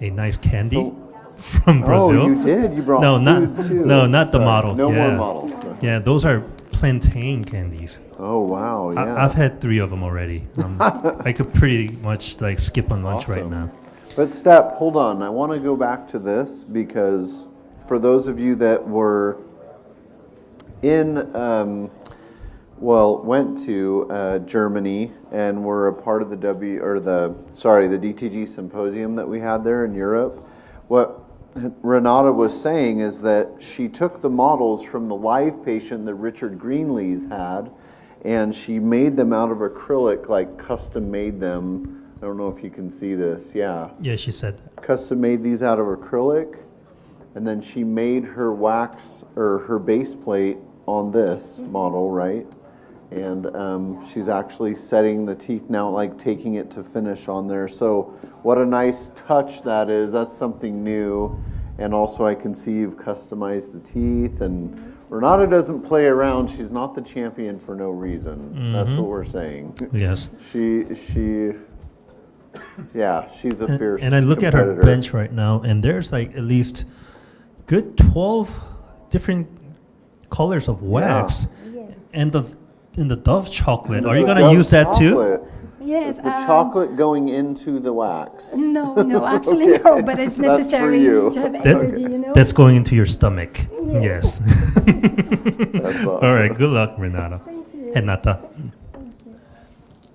a nice candy from Brazil. Oh, you did? You brought food too. No, not the Sorry, model. No yeah. more models. Yeah, those are plantain candies. Oh, wow, yeah. I've had 3 of them already. I could pretty much like skip on lunch right now. But Step, hold on. I want to go back to this because for those of you that were went to Germany and were a part of the DTG symposium that we had there in Europe, what Renata was saying is that she took the models from the live patient that Richard Greenlees had, and she made them out of acrylic, like custom made them. I don't know if you can see this. Yeah. Yeah, she said. Custom made these out of acrylic, and then she made her wax or her base plate on this model, right? And she's actually setting the teeth now, like taking it to finish on there. So what a nice touch that is. That's something new. And also I can see you've customized the teeth. And Renata doesn't play around. She's not the champion for no reason. Mm-hmm. That's what we're saying. Yes. She's a fierce And I look at her competitor. bench right now, and there's like at least good 12 different colors of wax. And the Dove chocolate. Are you going to use that too? Yes. Is the chocolate going into the wax? No, actually no, but it's necessary you. to have energy, you know? That's going into your stomach. Yes. That's awesome. All right, good luck, Renata. Renata.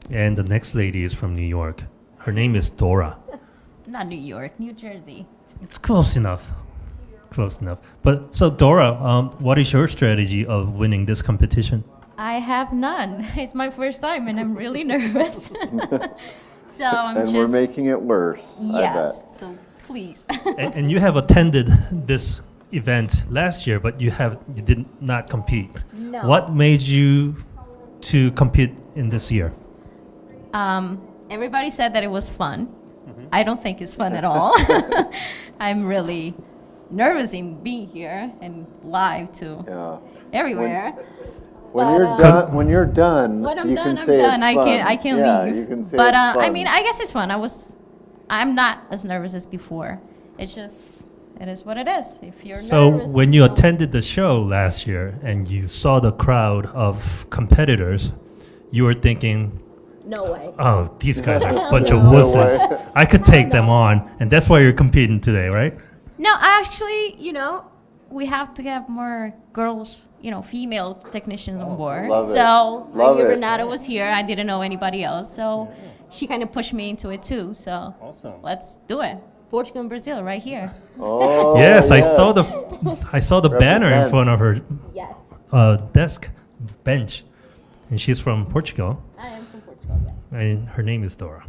And the next lady is from New York. Her name is Dora. Not New York, New Jersey. It's close enough. Close enough. But so Dora, what is your strategy of winning this competition? I have none. It's my first time, and I'm really nervous. So I'm And just. we're making it worse, I Yes. bet. So please. And you have attended this event last year, but you did not compete. No. What made you to compete in this year? Everybody said that it was fun. I don't think it's fun at all. I'm really nervous in being here and live too. Everywhere. When But, you're done, when you're done, When I'm you done, can say I'm done. it's fun. I can yeah, leave. you can say But it's fun. I mean, I guess it's fun. I'm not as nervous as before. It is what it is. If you're So nervous, when you attended the show last year and you saw the crowd of competitors, you were thinking, no way. oh, these guys are a bunch of No wusses. way. I could take them on. And that's why you're competing today, right? No, actually, we have to have more girls, female technicians on board. love it. So Love it. Renata was here. I didn't know anybody else. So she kind of pushed me into it too. So let's do it. Portugal and Brazil right here. Oh, yes, I saw the banner in Represent. front of her Yes. desk bench, and she's from Portugal. I am from Portugal, yes. And her name is Dora.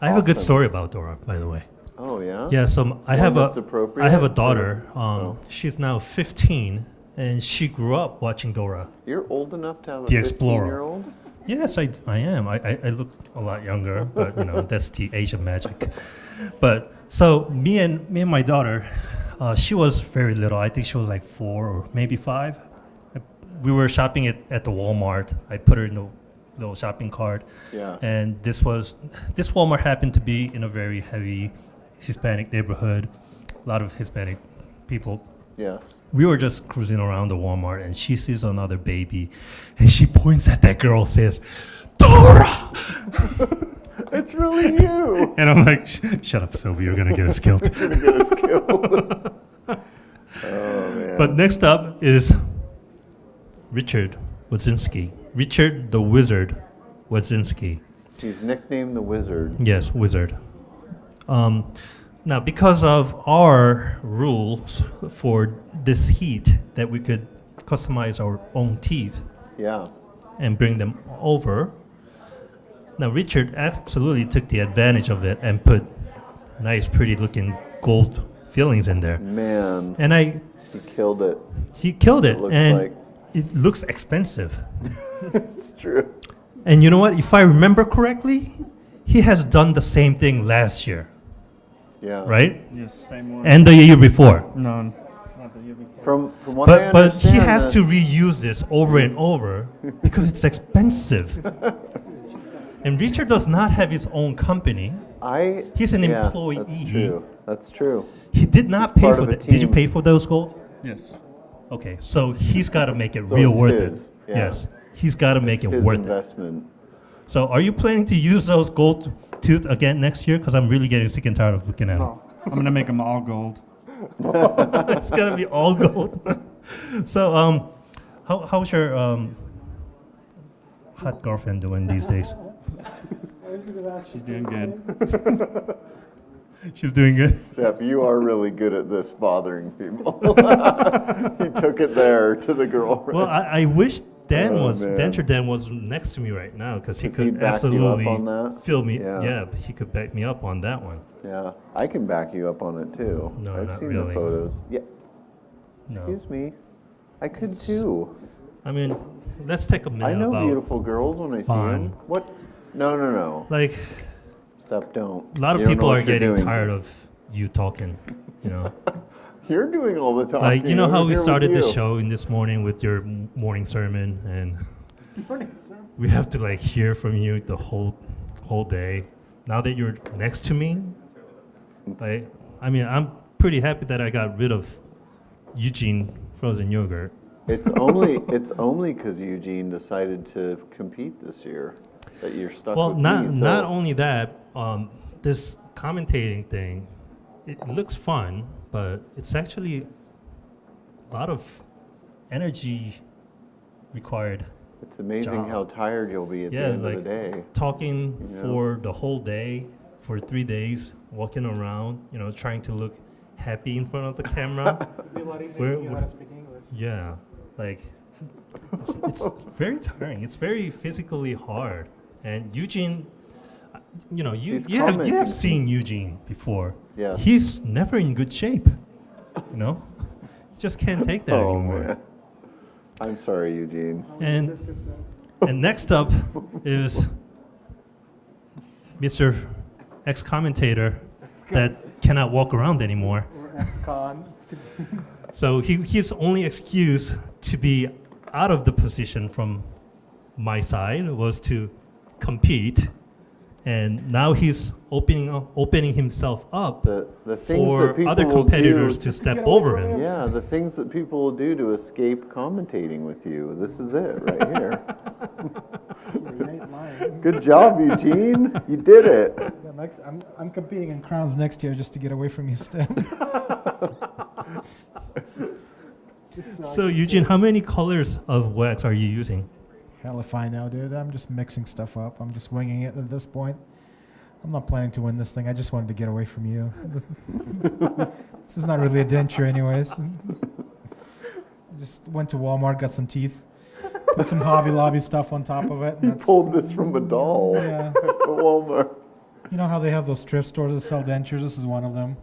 I have a good Awesome. story about Dora, by the way. Oh yeah. Yeah, so I One have that's a appropriate I have a for- daughter. Oh. She's now 15, and she grew up watching Dora. You're old enough to have The a Explorer. 15-year-old? Yes, I am. I look a lot younger, but that's the age of magic. But so me and my daughter, she was very little. I think she was like 4 or maybe 5. We were shopping at the Walmart. I put her in the little shopping cart. Yeah. And this Walmart happened to be in a very heavy Hispanic neighborhood. A lot of Hispanic people. Yes. We were just cruising around the Walmart, and she sees another baby, and she points at that girl, says, "Dora!" It's really you. And I'm like, "Shut up, Sylvia! You're gonna get us killed." You're gonna get us killed. Oh man. But next up is Richard Wazinski. Richard the Wizard Wazinski. He's nicknamed the Wizard. Yes, Wizard. Now, because of our rules for this heat, that we could customize our own teeth Yeah. and bring them over. Now, Richard absolutely took the advantage of it and put nice, pretty-looking gold fillings in there. Man. And He killed it. he killed it, looks and like. it looks expensive. It's true. And you know what? If I remember correctly, he has done the same thing last year, Yeah. right? Yes, same one. And the year before. No, not the year before. From what I But he understand, has to reuse this over and over because it's expensive. And Richard does not have his own company. He's an employee. That's true. That's true. He did not He's pay part for of a that. Did you team. pay for those gold? Yes. Okay, so he's got to make it So real it's worth his, it. yeah. Yes, he's got to make It's it his worth it. investment. So, are you planning to use those gold tooth again next year? Because I'm really getting sick and tired of looking at them. I'm gonna make them all gold. It's gonna be all gold. So, how's your hot girlfriend doing these days? She's doing good. She's doing good. Steph, you are really good at this, bothering people. He took it there to the girlfriend. Well, I wish Dan Oh, was man. Denture Dan was next to me right now because he Does he could back you up absolutely on that? fill me. Yeah. Yeah, he could back me up on that one. Yeah, I can back you up on it too. No, I've not seen really. the photos. Yeah. No. Excuse me. I could too. I mean, let's take a minute. I know about beautiful girls when I see fun. them. What? No. Like, Steph, don't. a lot of You don't know people are what you're getting doing. tired of you talking. You know, You're doing all the talking. like you know I'm how we here with started the you. show in this morning with your morning sermon, and we have to like hear from you the whole day. Now that you're next to me, like, I mean, I'm pretty happy that I got rid of Eugene frozen yogurt. It's only because Eugene decided to compete this year that you're stuck Well, with not me. So not only that, this commentating thing, it looks fun, but it's actually a lot of energy required. it's amazing job. how tired you'll be at the Yeah, end like of the day. talking you know? for the whole day, for 3 days, walking around, trying to look happy in front of the camera. It'd be a lot easier We're- if you knew how to speak English. Yeah, like it's very tiring. It's very physically hard. And Eugene, you He's have commenting. seen Eugene before. Yeah. He's never in good shape. You just can't take that Oh anymore. man. I'm sorry, Eugene. And next up is Mr. Ex-commentator that cannot walk around anymore. Or ex-con. So his only excuse to be out of the position from my side was to compete, and now he's opening himself up The things for that people other will competitors do, to step over him. Yeah, the things that people will do to escape commentating with you. This is it right here. Good job, Eugene. You did it. Yeah, I'm competing in crowns next year just to get away from you, Steph. So Eugene, how many colors of wax are you using? Hell if I know, dude. I'm just mixing stuff up. I'm just winging it at this point. I'm not planning to win this thing. I just wanted to get away from you. This is not really a denture anyways. Just went to Walmart, got some teeth, put some Hobby Lobby stuff on top of it. You pulled this from a doll Yeah. at Walmart. You know how they have those thrift stores that sell dentures? This is one of them.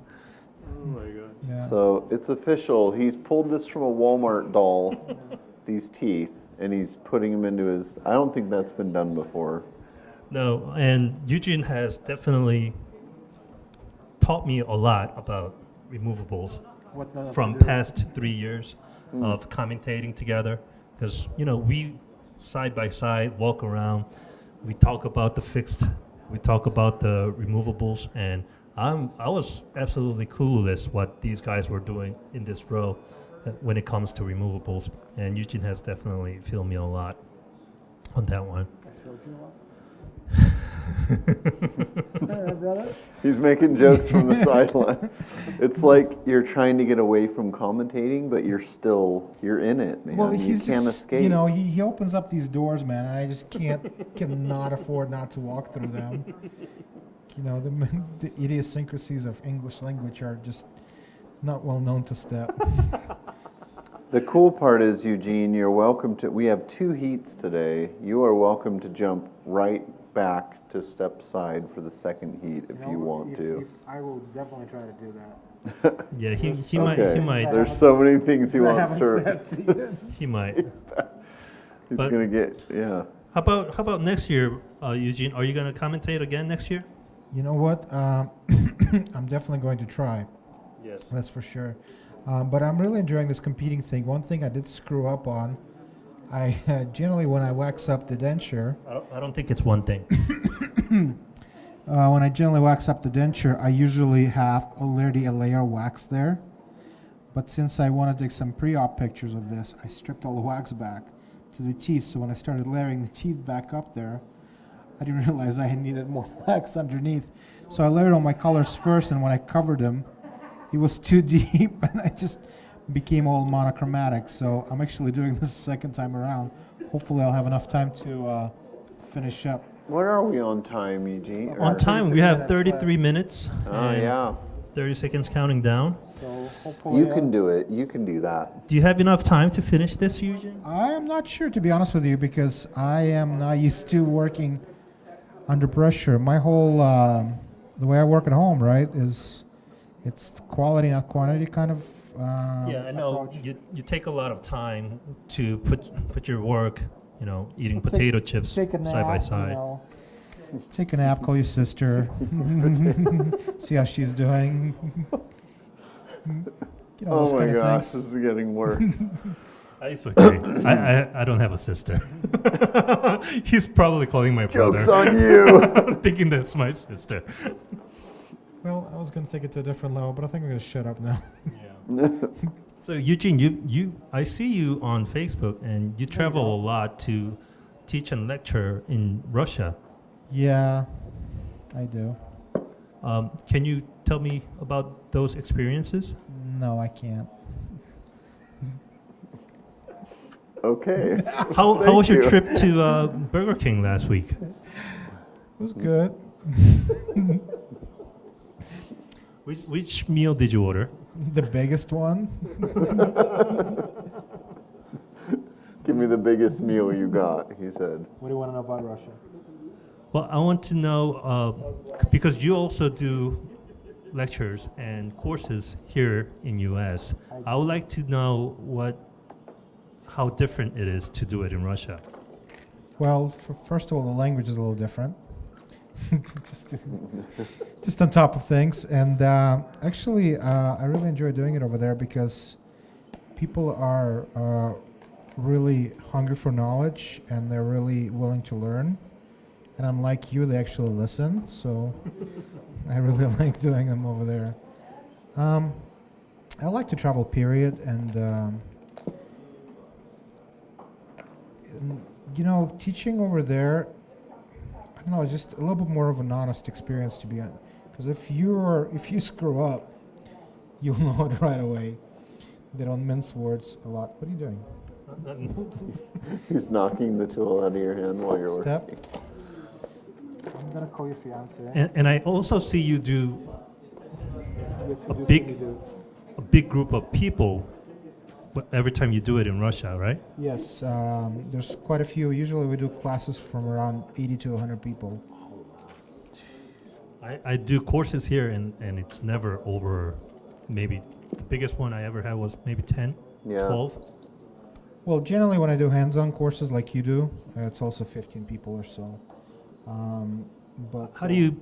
Oh my god. Yeah. So it's official. He's pulled this from a Walmart doll, these teeth, and he's putting them into his. I don't think that's been done before. No, and Eugene has definitely taught me a lot about removables What not to from do. past 3 years of commentating together. Because, you know, we side by side walk around, we talk about the fixed, we talk about the removables, and I was absolutely clueless what these guys were doing in this row when it comes to removables. And Eugene has definitely filled me a lot on that one. He's making jokes from the sideline. It's like you're trying to get away from commentating, but you're in it, man. Well, you he's can't just, escape. you know, he opens up these doors, man, and I just cannot afford not to walk through them. You know, the idiosyncrasies of English language are just not well known to step. The cool part is, Eugene, you're welcome to. We have 2 heats today. You are welcome to jump right back to step side for the second heat if you want to. I will definitely try to do that. Yeah, he might. There's so many things he wants to. He might. He's But gonna get How about next year, Eugene? Are you gonna commentate again next year? You know what? I'm definitely going to try. Yes. That's for sure. But I'm really enjoying this competing thing. One thing I did screw up on, I generally when I wax up the denture. I don't think it's one thing. When I generally wax up the denture, I usually have already a layer of wax there. But since I want to take some pre-op pictures of this, I stripped all the wax back to the teeth. So when I started layering the teeth back up there, I didn't realize I needed more wax underneath. So I layered all my colors first, and when I covered them, it was too deep, and I just became all monochromatic. So I'm actually doing this second time around. Hopefully I'll have enough time to finish up. What are we on time, Eugene? On time, we have 33 minutes. Oh, and yeah. 30 seconds counting down. So hopefully You can do it. You can do that. Do you have enough time to finish this, Eugene? I am not sure, to be honest with you, because I am not used to working under pressure. My whole, the way I work at home, right, is it's quality, not quantity kind of Yeah, I know. You take a lot of time to put your work, you know, eating potato chips take a nap, side by you side. know. Take a nap, call your sister, see how she's doing. You know, those Oh my kind of gosh, things. this is getting worse. It's okay. I don't have a sister. He's probably calling my brother. Joke's on you. Thinking that's my sister. Well, I was going to take it to a different level, but I think I'm going to shut up now. So Eugene, you I see you on Facebook, and you travel a lot to teach and lecture in Russia. Yeah, I do. Can you tell me about those experiences? No, I can't. Okay. How was your you. trip to Burger King last week? It was good. Which meal did you order? The biggest one. Give me the biggest meal you got, he said. What do you want to know about Russia? Well, I want to know, because you also do lectures and courses here in U.S. I would like to know how different it is to do it in Russia. Well, first of all, the language is a little different. just on top of things. And actually, I really enjoy doing it over there because people are really hungry for knowledge, and they're really willing to learn. And unlike you, they actually listen. So I really like doing them over there. I like to travel, period. And you know, teaching over there, I don't know, it's just a little bit more of an honest experience, to be honest. Because if you screw up, you'll know it right away. They don't mince words a lot. What are you doing? He's knocking the tool out of your hand while you're Step. working. I'm gonna call your fiance. And I also see you do Yes, a you do big see me do. a big group of people every time you do it in Russia, right? Yes, there's quite a few. Usually we do classes from around 80 to 100 people. I do courses here, and it's never over. Maybe the biggest one I ever had was maybe 10, 12. Well, generally when I do hands-on courses like you do, it's also 15 people or so. But How do you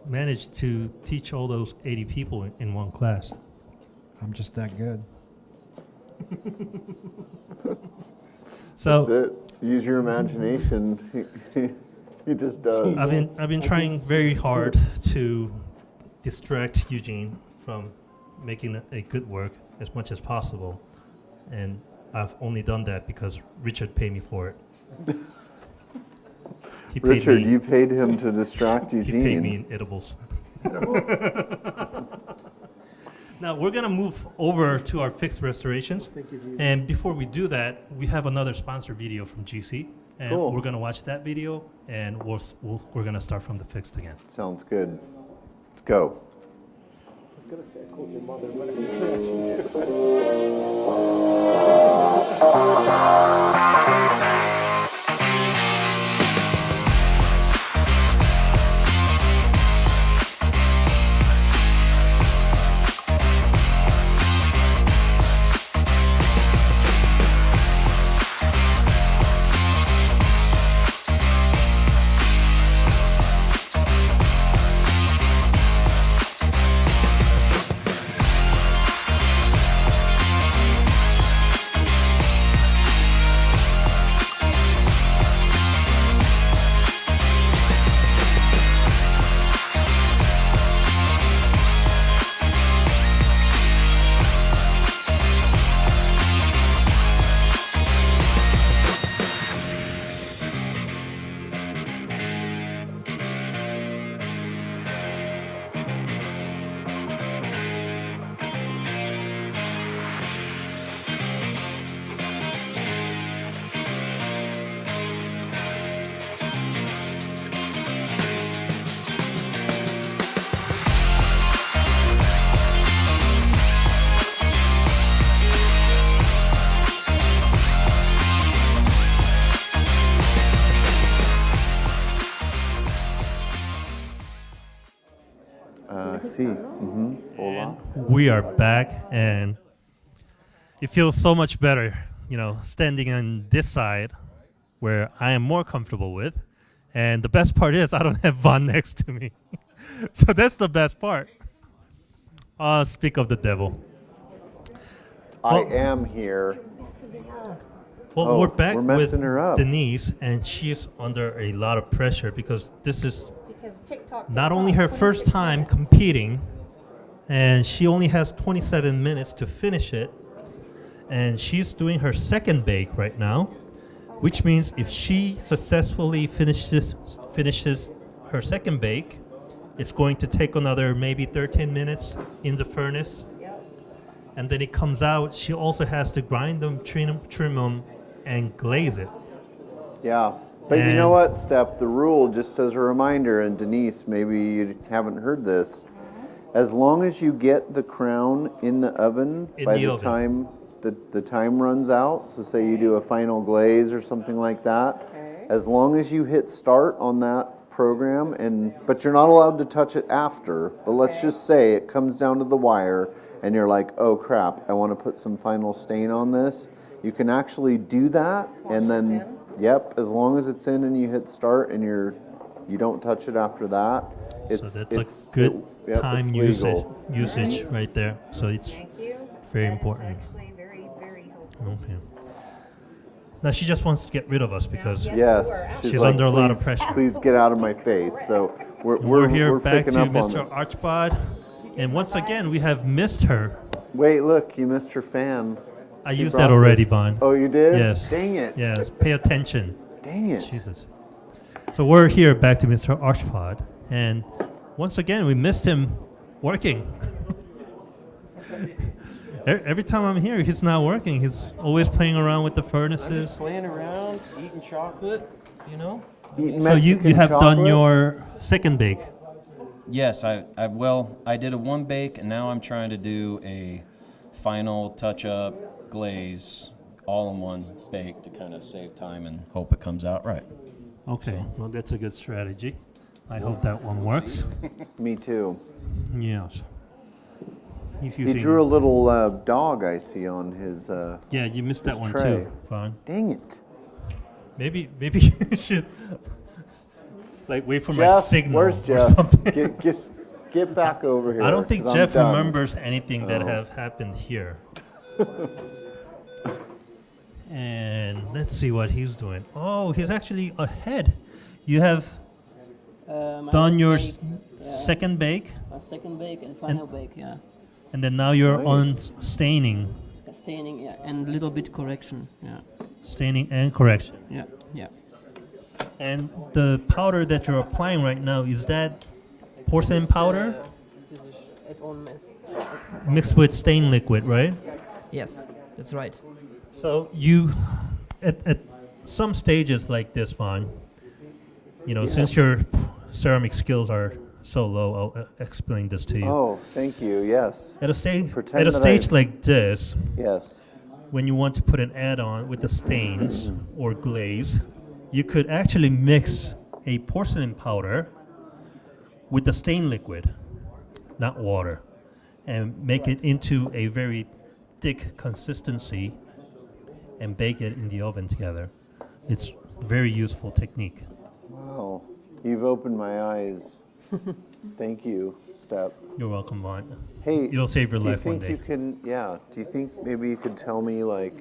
manage to teach all those 80 people in one class? I'm just that good. So that's it. Use your imagination. He just does. I've been trying very hard to distract Eugene from making a good work as much as possible, and I've only done that because Richard paid me for it. Richard, you paid him to distract Eugene. He paid me in edibles. Now we're gonna move over to our fixed restorations, and before we do that, we have another sponsor video from GC, and Cool. we're gonna watch that video, and we're gonna start from the fixed again. Sounds good. Let's go. I was gonna say I called your mother, but I didn't actually And we are back, and it feels so much better, standing on this side where I am more comfortable with. And the best part is I don't have Von next to me. So that's the best part. Speak of the devil. I am here. Well, we're back we're with messing her up. Denise, and she's under a lot of pressure because this is not only her first time competing, and she only has 27 minutes to finish it, and she's doing her second bake right now, which means if she successfully finishes her second bake, it's going to take another maybe 13 minutes in the furnace, and then it comes out. She also has to grind them, trim them, and glaze it. Yeah. But you know what, Steph? The rule, just as a reminder, and Denise, maybe you haven't heard this, as long as you get the crown in the oven by the time the time runs out, so say you do a final glaze or something like that, as long as you hit start on that program, but you're not allowed to touch it after, but let's just say it comes down to the wire and you're like, oh crap, I want to put some final stain on this, you can actually do that, and then yep, as long as it's in and you hit start and you don't touch it after that, so that's a good time usage right there. So it's very important. Okay. Now she just wants to get rid of us because she's like, under a lot of pressure. Please get out of my face. So we're here we're back to picking up on Mr. it. Archbald, and once again we have missed her. Wait, look, you missed her fan. I used that already, Bon. Oh, you did? Yes. Dang it. Yes. Pay attention. Dang it. Jesus. So we're here back to Mr. Archbald, and once again we missed him working. Every time I'm here, he's not working. He's always playing around with the I'm furnaces. just playing around, eating chocolate, you know? So you have done your second bake. Yes, I did a one bake, and now I'm trying to do a final touch-up glaze all in one bake to kind of save time and hope it comes out right. Okay, well, that's a good strategy. I hope that one works. Me too. Yes. He's He using. drew a little dog I see on his. Yeah, you missed that his one tray. too. Fine. Dang it. Maybe you should like wait for my Jeff, signal where's or Jeff? something. Get back over here. I don't think 'cause I'm Jeff done. remembers anything that Oh. have happened here. And let's see what he's doing. Oh, he's actually ahead. You have done your second bake, A second bake and final bake, yeah. and then now you're on Nice. staining, Staining, yeah, and a little bit correction, yeah. staining and correction. Yeah, yeah. And the powder that you're applying right now, is that porcelain powder mixed with stain liquid, right? Yes, that's right. So you, at some stages like this, Vaughn, you know, since your ceramic skills are so low, I'll explain this to you. Oh, thank you. Yes. At a stage, Pretend at a that stage I- like this, Yes. when you want to put an add-on with the stains or glaze, you could actually mix a porcelain powder with the stain liquid, not water, and make it into a very thick consistency and bake it in the oven together. It's a very useful technique. Wow. You've opened my eyes. Thank you, Step. You're welcome, Vaughn. Hey, It'll save your do you life one think day. you can? Yeah. Do you think maybe you could tell me like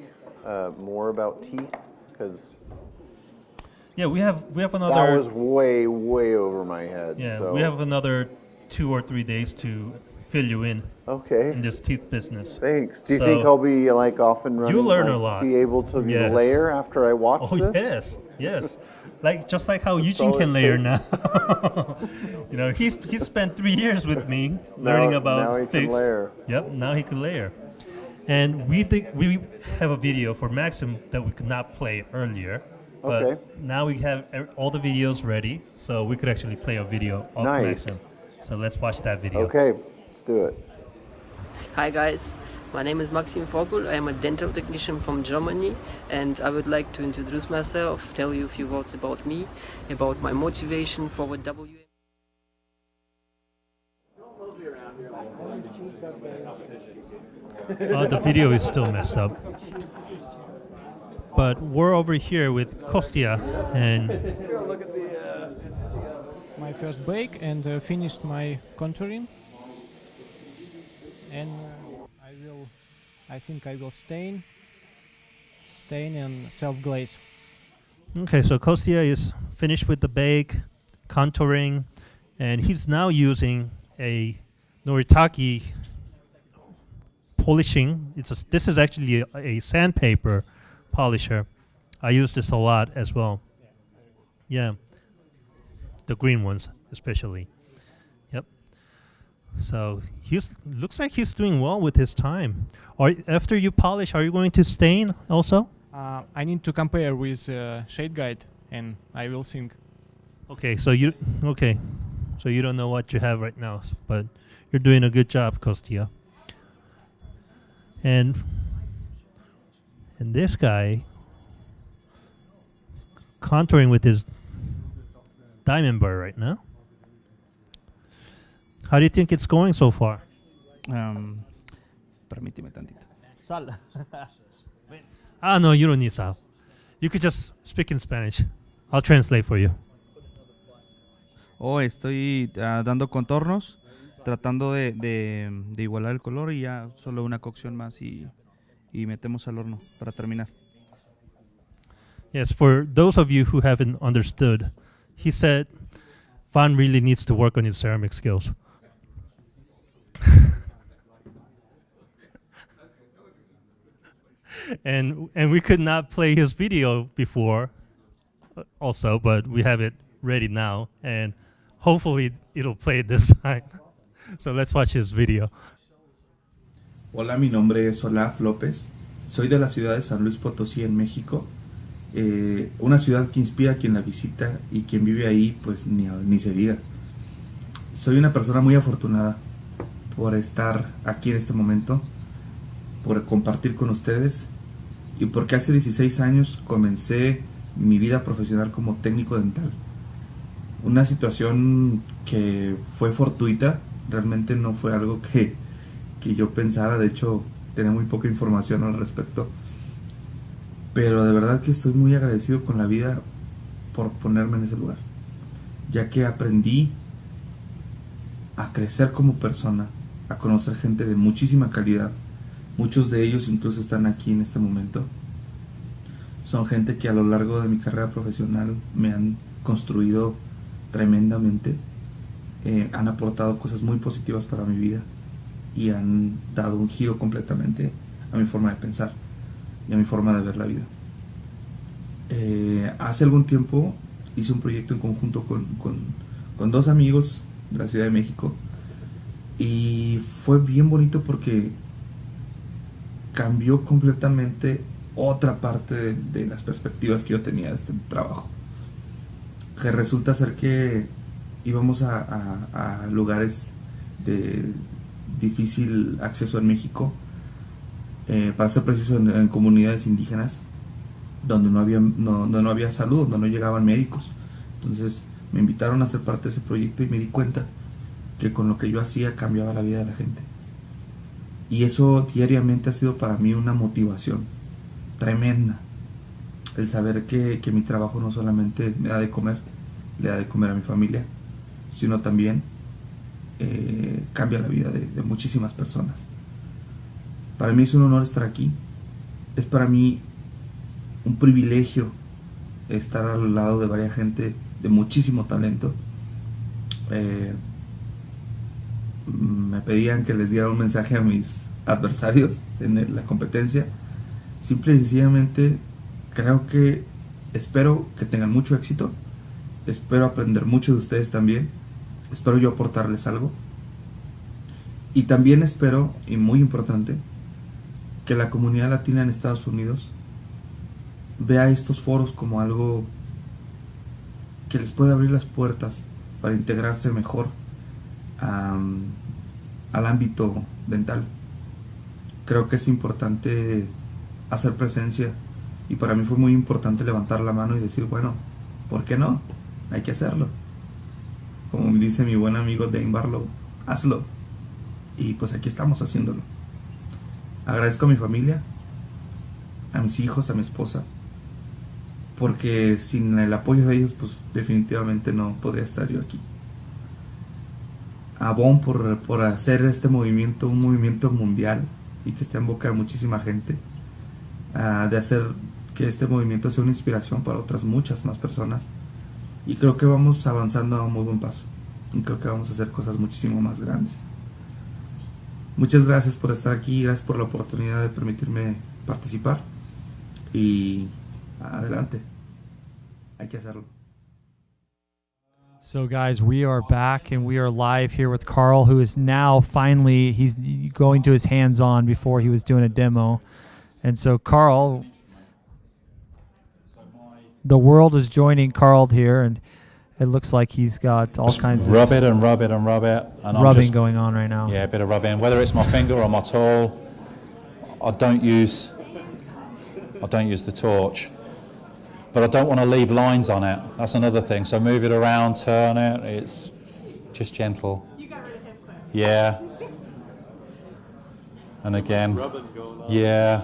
more about teeth? Because Yeah, we have that another. was way over my head. Yeah, so. we have another 2 or 3 days to fill you in. Okay. In this teeth business. Thanks. Do you So- think I'll be like off and running? You'll learn a like, lot. Be able to Yes. layer after I watch Oh this? yes. Like just like how Eugene all can it layer takes. now. You know, he's spent 3 years with me learning about now he can fixed. layer. Yep, now he can layer. And we have a video for Maxim that we could not play earlier. But Okay. now we have all the videos ready, so we could actually play a video of Nice. Maxim. So let's watch that video. Okay, let's do it. Hi guys, my name is Maxim Vogel. I am a dental technician from Germany, and I would like to introduce myself, tell you a few words about me, about my motivation for the WM. The video is still messed up. But we're over here with Kostya, and Look at my first bake and finished my contouring. And I think I will stain and self-glaze. okay, so Kostya is finished with the bake, contouring, and he's now using a Noritake polishing. This is actually a sandpaper polisher. I use this a lot as well. Yeah, the green ones especially. Yep. So looks like he's doing well with his time. After you polish, are you going to stain also? I need to compare with Shade Guide, and I will think. Okay, so you don't know what you have right now, but you're doing a good job, Kostya. And this guy contouring with his diamond bar right now. How do you think it's going so far? Permíteme tantito. Sal. No, you don't need sal. You could just speak in Spanish. I'll translate for you. Estoy dando contornos, tratando de igualar el color y ya solo una cocción más y metemos al horno para terminar. Yes, for those of you who haven't understood, he said Van really needs to work on his ceramic skills. And we could not play his video before also, but we have it ready now, and hopefully it'll play this time. So let's watch his video. Hola, mi nombre es Olaf López. Soy de la ciudad de San Luis Potosí, en México. Una ciudad que inspira a quien la visita y quien vive ahí, pues ni se diga. Soy una persona muy afortunada por estar aquí en este momento, por compartir con ustedes y porque hace 16 años comencé mi vida profesional como técnico dental. Una situación que fue fortuita, realmente no fue algo que yo pensara, de hecho tenía muy poca información al respecto, pero de verdad que estoy muy agradecido con la vida por ponerme en ese lugar, ya que aprendí a crecer como persona, a conocer gente de muchísima calidad. Muchos de ellos incluso están aquí en este momento. Son gente que a lo largo de mi carrera profesional me han construido tremendamente, han aportado cosas muy positivas para mi vida y han dado un giro completamente a mi forma de pensar y a mi forma de ver la vida. Hace algún tiempo hice un proyecto en conjunto con dos amigos de la Ciudad de México y fue bien bonito porque cambió completamente otra parte de las perspectivas que yo tenía de este trabajo, que resulta ser que íbamos a lugares de difícil acceso en México, para ser preciso en comunidades indígenas donde no había salud, donde no llegaban médicos. Entonces me invitaron a ser parte de ese proyecto y me di cuenta que con lo que yo hacía cambiaba la vida de la gente, y eso diariamente ha sido para mí una motivación tremenda, el saber que mi trabajo no solamente me da de comer, le da de comer a mi familia, sino también cambia la vida de muchísimas personas. Para mí es un honor estar aquí, es para mí un privilegio estar al lado de varias gente de muchísimo talento. Me pedían que les diera un mensaje a mis adversarios en la competencia. Simple y sencillamente espero que tengan mucho éxito, espero aprender mucho de ustedes también, espero yo aportarles algo, y también espero, y muy importante, que la comunidad latina en Estados Unidos vea estos foros como algo que les puede abrir las puertas para integrarse mejor al ámbito dental. Creo que es importante hacer presencia, y para mí fue muy importante levantar la mano y decir, bueno, ¿por qué no? Hay que hacerlo. Como me dice mi buen amigo Dane Barlow, hazlo. Y pues aquí estamos haciéndolo. Agradezco a mi familia, a mis hijos, a mi esposa, porque sin el apoyo de ellos pues definitivamente no podría estar yo aquí. A Bon por hacer este movimiento un movimiento mundial y que esté en boca de muchísima gente, de hacer que este movimiento sea una inspiración para otras muchas más personas, y creo que vamos avanzando a un muy buen paso y creo que vamos a hacer cosas muchísimo más grandes. Muchas gracias por estar aquí, gracias por la oportunidad de permitirme participar, y adelante, hay que hacerlo. So guys, we are back and we are live here with Carl, who is now finally, he's going to his hands-on. Before he was doing a demo. And so Carl, the world is joining Carl here, and it looks like he's got all kinds of rub it and rub it and rub it. And rubbing going on right now. Yeah, a bit of rubbing. Whether it's my finger or my tool, I don't use the torch. But I don't want to leave lines on it. That's another thing. So move it around, turn it. It's just gentle. You got rid of him quick. Yeah. And again. Yeah.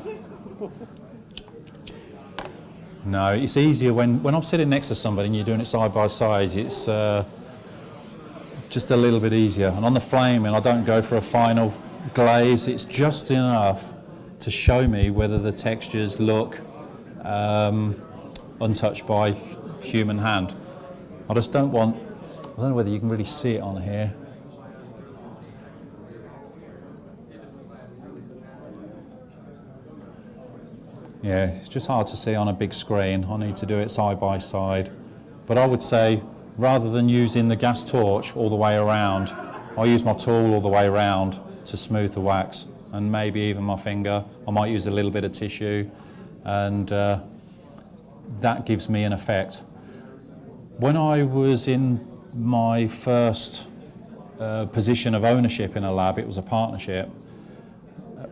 No, it's easier when I'm sitting next to somebody and you're doing it side by side. It's just a little bit easier. And on the flaming, I don't go for a final glaze. It's just enough to show me whether the textures look untouched by human hand. I just don't want, I don't know whether you can really see it on here. Yeah, it's just hard to see on a big screen. I need to do it side by side. But I would say, rather than using the gas torch all the way around, I use my tool all the way around to smooth the wax. and maybe even my finger. I might use a little bit of tissue, and that gives me an effect. When I was in my first position of ownership in a lab, it was a partnership.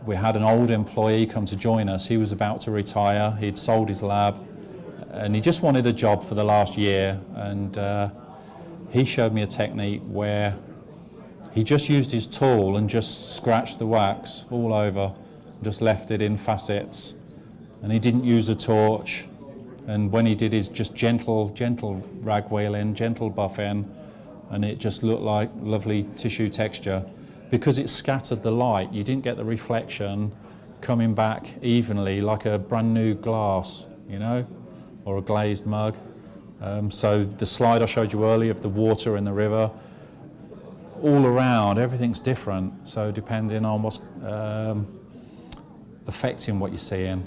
We had an old employee come to join us. He was about to retire. He'd sold his lab, and he just wanted a job for the last year. And he showed me a technique where he just used his tool and just scratched the wax all over, just left it in facets. And he didn't use a torch. And when he did his just gentle rag wheeling, gentle buffing, and it just looked like lovely tissue texture. Because it scattered the light, you didn't get the reflection coming back evenly like a brand new glass, you know, or a glazed mug. So the slide I showed you earlier of the water in the river, all around, everything's different. So depending on what's affecting what you're seeing.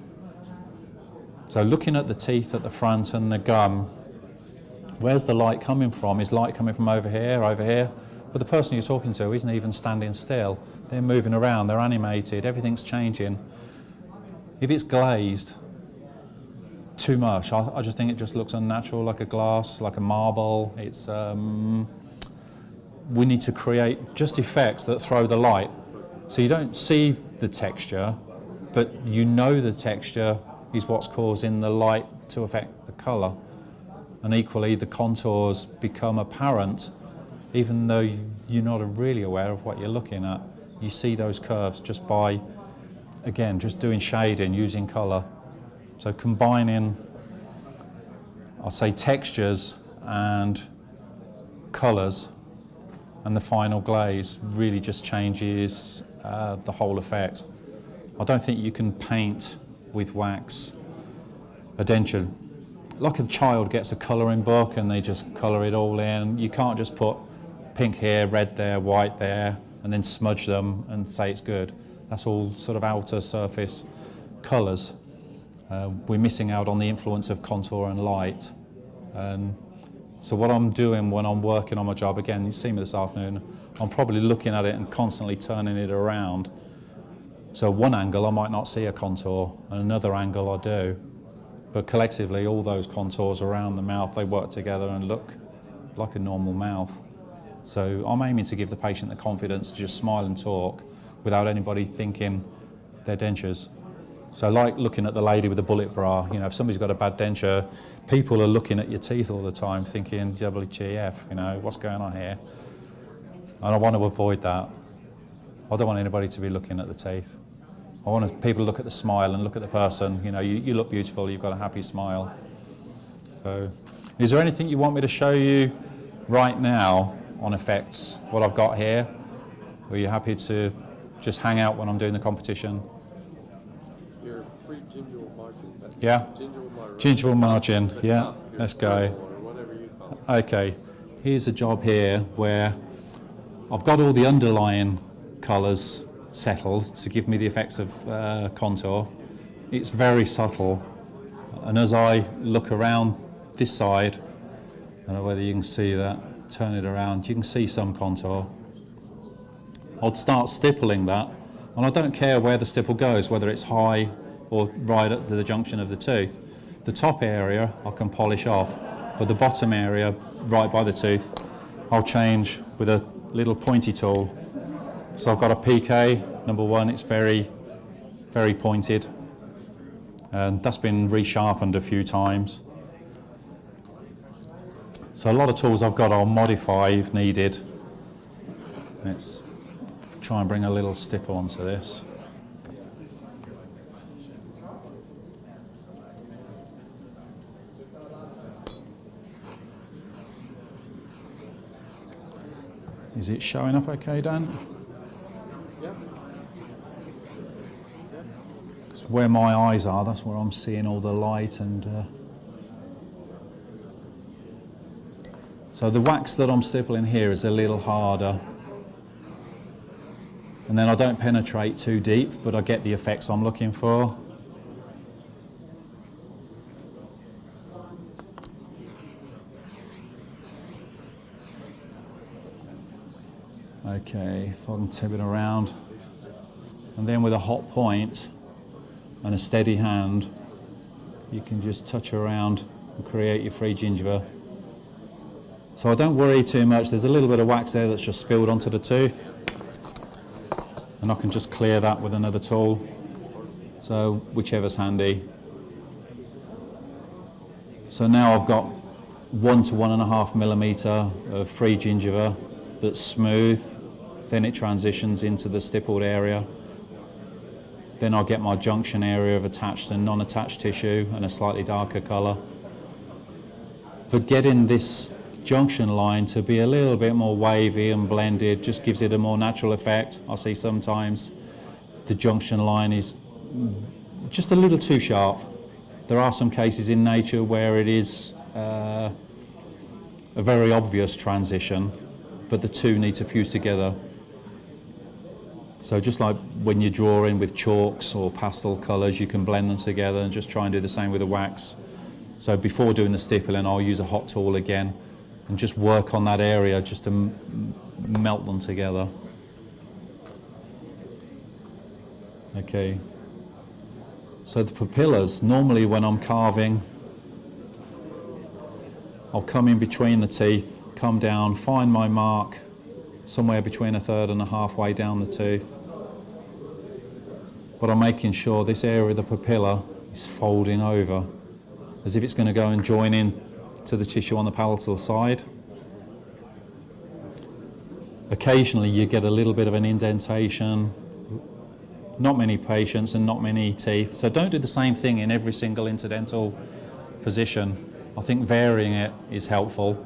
So looking at the teeth at the front and the gum, where's the light coming from? Is light coming from over here, over here? But the person you're talking to isn't even standing still. They're moving around, they're animated, everything's changing. If it's glazed too much, I just think it just looks unnatural, like a glass, like a marble. It's we need to create just effects that throw the light. So you don't see the texture, but you know the texture is what's causing the light to affect the colour. And equally, the contours become apparent even though you're not really aware of what you're looking at. You see those curves just by, again, just doing shading, using colour. So combining, I'll say, textures and colours, and the final glaze really just changes the whole effect. I don't think you can paint with wax a denture. Like a child gets a colouring book and they just colour it all in. You can't just put pink here, red there, white there, and then smudge them and say it's good. That's all sort of outer surface colours. We're missing out on the influence of contour and light. So what I'm doing when I'm working on my job, again, you see me this afternoon, I'm probably looking at it and constantly turning it around. So one angle I might not see a contour, and another angle I do. But collectively, all those contours around the mouth, they work together and look like a normal mouth. So I'm aiming to give the patient the confidence to just smile and talk without anybody thinking they're dentures. So like looking at the lady with the bullet bra, you know, if somebody's got a bad denture, people are looking at your teeth all the time thinking, WTF, you know, what's going on here? And I want to avoid that. I don't want anybody to be looking at the teeth. I want people to look at the smile and look at the person. You know, you look beautiful, you've got a happy smile. So, is there anything you want me to show you right now on effects, what I've got here? Are you happy to just hang out when I'm doing the competition? Your free gingival margin. Yeah? Gingival margin, yeah. Let's go. Okay, here's a job here where I've got all the underlying colours settled to give me the effects of contour. It's very subtle, and as I look around this side, I don't know whether you can see that, turn it around, you can see some contour. I'll start stippling that, and I don't care where the stipple goes, whether it's high or right up to the junction of the tooth. The top area I can polish off, but the bottom area right by the tooth I'll change with a little pointy tool. So I've got a PK, number one, it's very, very pointed. And that's been resharpened a few times. So a lot of tools I've got I'll modify if needed. Let's try and bring a little stipple onto this. Is it showing up okay, Dan? Where my eyes are, that's where I'm seeing all the light, and so the wax that I'm stippling here is a little harder, and then I don't penetrate too deep, but I get the effects I'm looking for. Okay, if I can tip it around. And then with a hot point and a steady hand, you can just touch around and create your free gingiva. So I don't worry too much. There's a little bit of wax there that's just spilled onto the tooth, and I can just clear that with another tool. So whichever's handy. So now I've got 1 to 1.5 millimeter of free gingiva that's smooth. Then it transitions into the stippled area. Then I'll get my junction area of attached and non-attached tissue and a slightly darker colour. But getting this junction line to be a little bit more wavy and blended just gives it a more natural effect. I see sometimes the junction line is just a little too sharp. There are some cases in nature where it is a very obvious transition, but the two need to fuse together. So just like when you're drawing with chalks or pastel colours, you can blend them together and just try and do the same with the wax. So before doing the stippling, I'll use a hot tool again and just work on that area just to melt them together. Okay. So the papillas, normally when I'm carving, I'll come in between the teeth, come down, find my mark somewhere between 1/3 and halfway down the tooth. But I'm making sure this area of the papilla is folding over as if it's going to go and join in to the tissue on the palatal side. Occasionally you get a little bit of an indentation. Not many patients and not many teeth, so don't do the same thing in every single interdental position. I think varying it is helpful,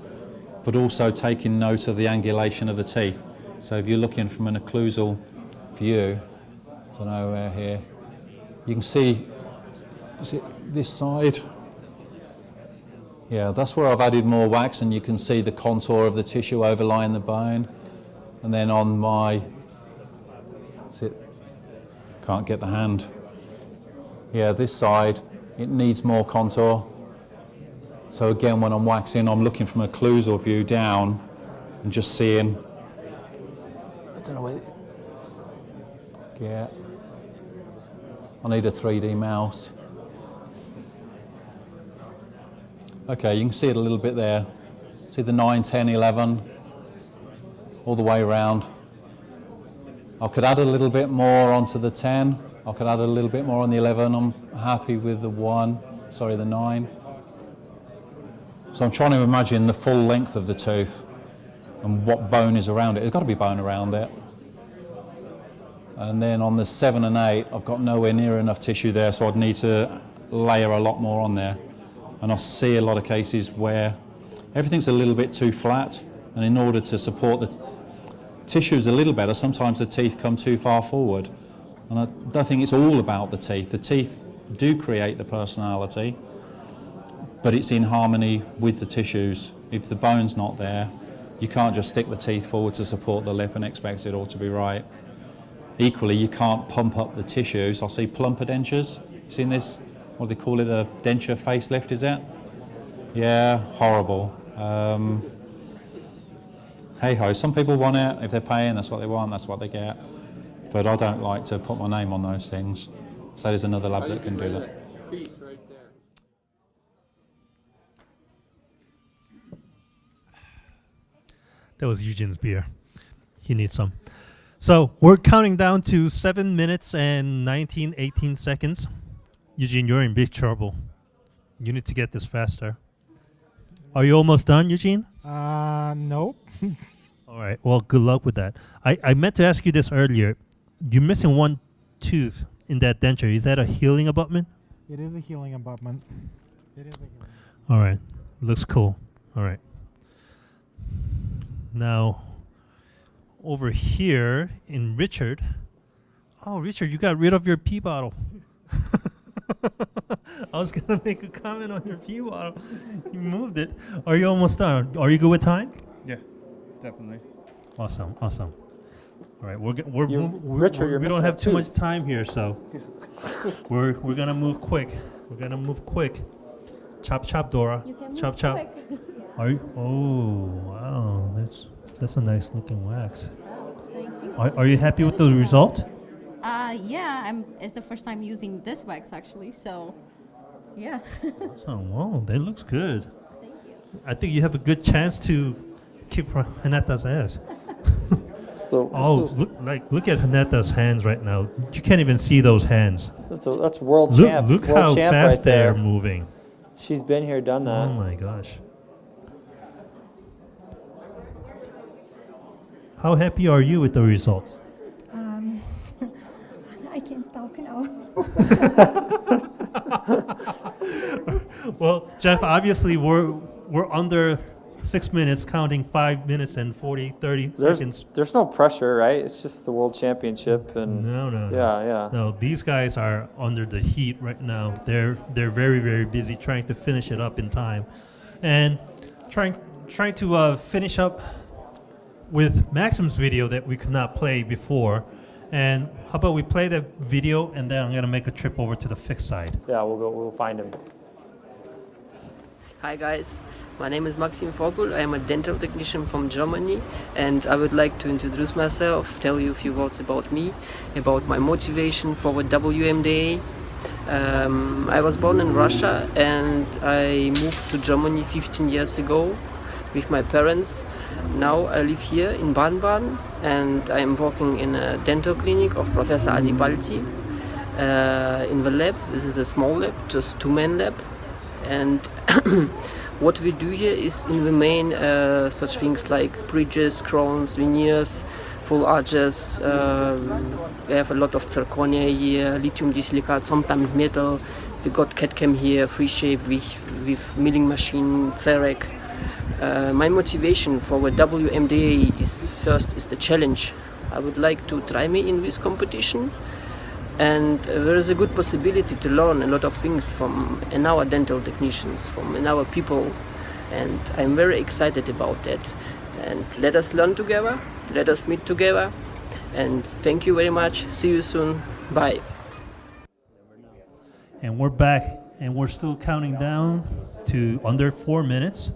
but also taking note of the angulation of the teeth. So if you're looking from an occlusal view, I don't know where here, you can see, is it this side? Yeah, that's where I've added more wax, and you can see the contour of the tissue overlying the bone. And then on my, is it, can't get the hand. Yeah, this side, it needs more contour. So again, when I'm waxing, I'm looking from a occlusal view down and just seeing, I don't know where, yeah, I need a 3D mouse. Okay, you can see it a little bit there. See the 9, 10, 11, all the way around. I could add a little bit more onto the 10. I could add a little bit more on the 11. I'm happy with the 9. So I'm trying to imagine the full length of the tooth and what bone is around it. There's got to be bone around it. And then on the 7 and 8, I've got nowhere near enough tissue there, so I'd need to layer a lot more on there. And I see a lot of cases where everything's a little bit too flat, and in order to support the tissues a little better, sometimes the teeth come too far forward. And I don't think it's all about the teeth. The teeth do create the personality, but it's in harmony with the tissues. If the bone's not there, you can't just stick the teeth forward to support the lip and expect it all to be right. Equally, you can't pump up the tissues. I see plumper dentures. You seen this? What do they call it? A denture facelift, is it? Yeah, horrible. Hey ho, some people want it. If they're paying, that's what they want, that's what they get. But I don't like to put my name on those things. So there's another lab that can do that. That was Eugene's beer. He needs some. So we're counting down to 7 minutes and 19, 18 seconds. Eugene, you're in big trouble. You need to get this faster. Are you almost done, Eugene? Nope. All right. Well, good luck with that. I meant to ask you this earlier. You're missing one tooth in that denture. Is that a healing abutment? It is a healing abutment. It is a healing. All right. Looks cool. All right. Now, over here in Richard. Oh, Richard, you got rid of your pee bottle. I was going to make a comment on your pee bottle. You moved it. Are you almost done? Are you good with time? Yeah, definitely. Awesome. All right, Richard, we don't have too much time here, so we're gonna move quick. Chop, Dora. Chop. Are you? Oh, wow, that's a nice looking wax. Thank you. Are you happy with the result? Yeah, it's the first time using this wax actually, so yeah. Oh, wow, that looks good. Thank you. I think you have a good chance to kick Renata's ass. Look at Renata's hands right now. You can't even see those hands. That's world champ. Look world how champ fast right there. they're moving. She's been here, done that. Oh my gosh. How happy are you with the result? I can't talk now. Well, Jeff, obviously we're under 6 minutes, counting 5 minutes and 30 seconds. There's no pressure, right? It's just the world championship, and No. yeah. No, these guys are under the heat right now. They're very, very busy trying to finish it up in time, and trying to finish up with Maxim's video that we could not play before. And how about we play the video, and then I'm gonna make a trip over to the fixed side. Yeah, we'll find him. Hi guys, my name is Maxim Vogel. I am a dental technician from Germany, and I would like to introduce myself, tell you a few words about me, about my motivation for the WMDA. I was born in Russia and I moved to Germany 15 years ago with my parents. Now I live here in Baden-Baden and I am working in a dental clinic of Professor Adibalti in the lab. This is a small lab, just two-man lab. And what we do here is in the main such things like bridges, crowns, veneers, full arches. We have a lot of zirconia here, lithium disilicate, sometimes metal. We got CAD-CAM here, free shape with milling machine, CEREC. My motivation for the WMDA is the challenge. I would like to try me in this competition. And there is a good possibility to learn a lot of things from our dental technicians, from our people, and I'm very excited about that. And let us learn together, let us meet together, and thank you very much. See you soon. Bye. And we're back, and we're still counting down to under 4 minutes,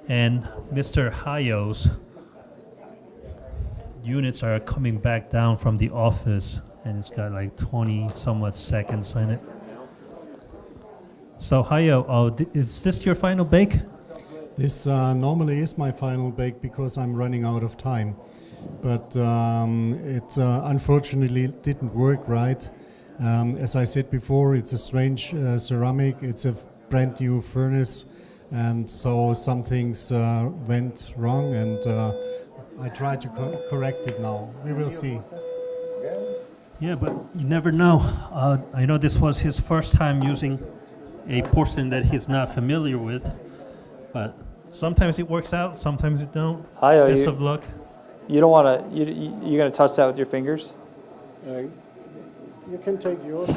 and Mr. Hayo's units are coming back down from the office. And it's got like 20 somewhat seconds in it. So Hayo, is this your final bake? This normally is my final bake because I'm running out of time. But it unfortunately didn't work right. As I said before, it's a strange ceramic. It's a brand new furnace. And so some things went wrong, and I try to correct it now. We will see. Yeah, but you never know. I know this was his first time using a porcelain that he's not familiar with, but sometimes it works out, sometimes it don't. Hayo, Best of luck. You don't want to. You're gonna touch that with your fingers. You can take yours.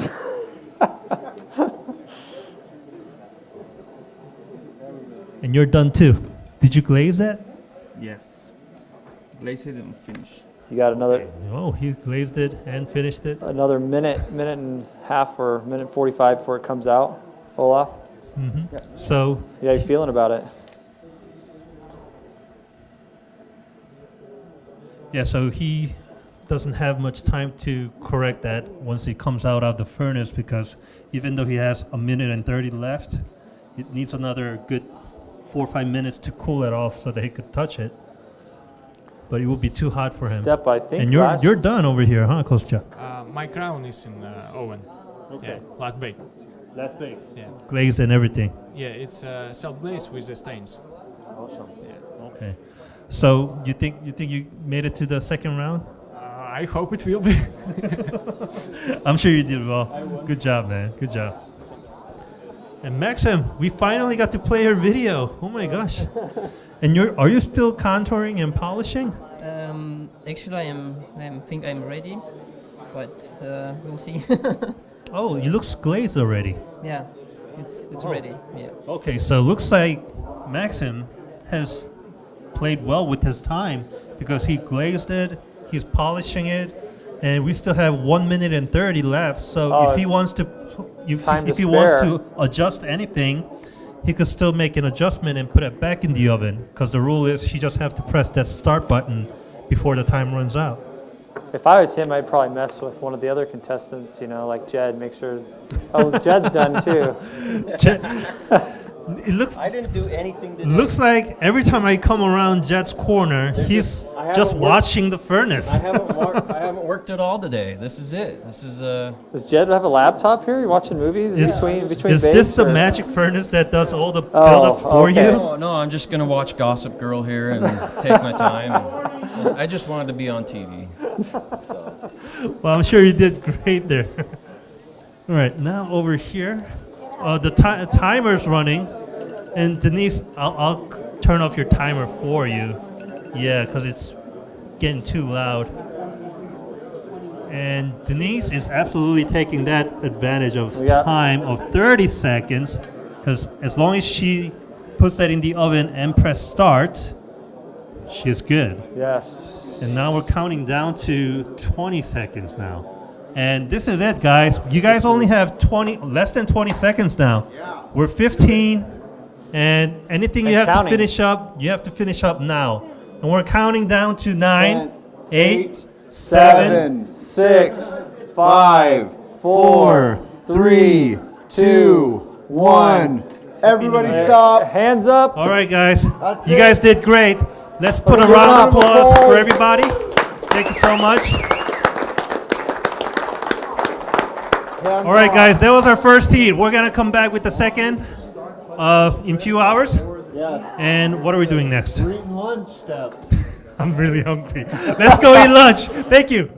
And you're done too. Did you glaze that? Yes. Glaze it and finish. You got another. Oh, he glazed it and finished it. Another minute and a half, or minute 45 before it comes out, Olaf. Mm-hmm. Yeah. So. Yeah, you feeling about it? Yeah, so he doesn't have much time to correct that once it comes out of the furnace, because even though he has a minute and 30 left, it needs another good 4 or 5 minutes to cool it off so that he could touch it. But it will be too hot for him. Step, I think. And you're done over here, huh, Kostya? My crown is in oven. Okay. Yeah, last bake. Last bake. Yeah. Glazed and everything. Yeah, it's self-glazed with the stains. Awesome. Yeah. Okay. So you think you made it to the second round? I hope it will be. I'm sure you did well. Good job, man. Good job. And Maxim, we finally got to play your video. Oh my gosh. And are you still contouring and polishing? Actually, I think I'm ready, but we'll see. Oh, it looks glazed already. Yeah, it's ready. Yeah. Okay, so looks like Maxim has played well with his time, because he glazed it, he's polishing it, and we still have 1 minute and 30 left. So if he wants to, if he wants to adjust anything, he could still make an adjustment and put it back in the oven, because the rule is he just have to press that start button before the time runs out. If I was him, I'd probably mess with one of the other contestants, you know, like Jed, make sure, oh, Jed's done too. It looks. I didn't do anything today. Looks like every time I come around Jed's corner, he's just watching the furnace. I haven't worked at all today. This is it. This is Does Jed have a laptop here? You watching movies between Is this bakes, the or? magic furnace that does all the build-up for okay. you? No, I'm just gonna watch Gossip Girl here and take my time. And I just wanted to be on TV. So. Well, I'm sure you did great there. All right, now over here, the timer's running, and Denise, I'll turn off your timer for you. Yeah, because it's getting too loud. And Denise is absolutely taking that advantage of time of 30 seconds, because as long as she puts that in the oven and press start, she's good. Yes. And now we're counting down to 20 seconds now. And this is it, guys. You guys only have less than 20 seconds now. Yeah. We're 15, and anything you have counting. to finish up, you have to finish up now. And we're counting down to 9, 8, 7, 6, 5, 4, 3, 2, 1. Everybody stop. Hands up. All right, guys. That's You it. guys did great. Let's put a give a round of applause applause. for everybody. Thank you so much. All right, guys, that was our first heat. We're going to come back with the second in a few hours. Yes. And what are we doing next? We're eating lunch, Steph. I'm really hungry. Let's go eat lunch. Thank you.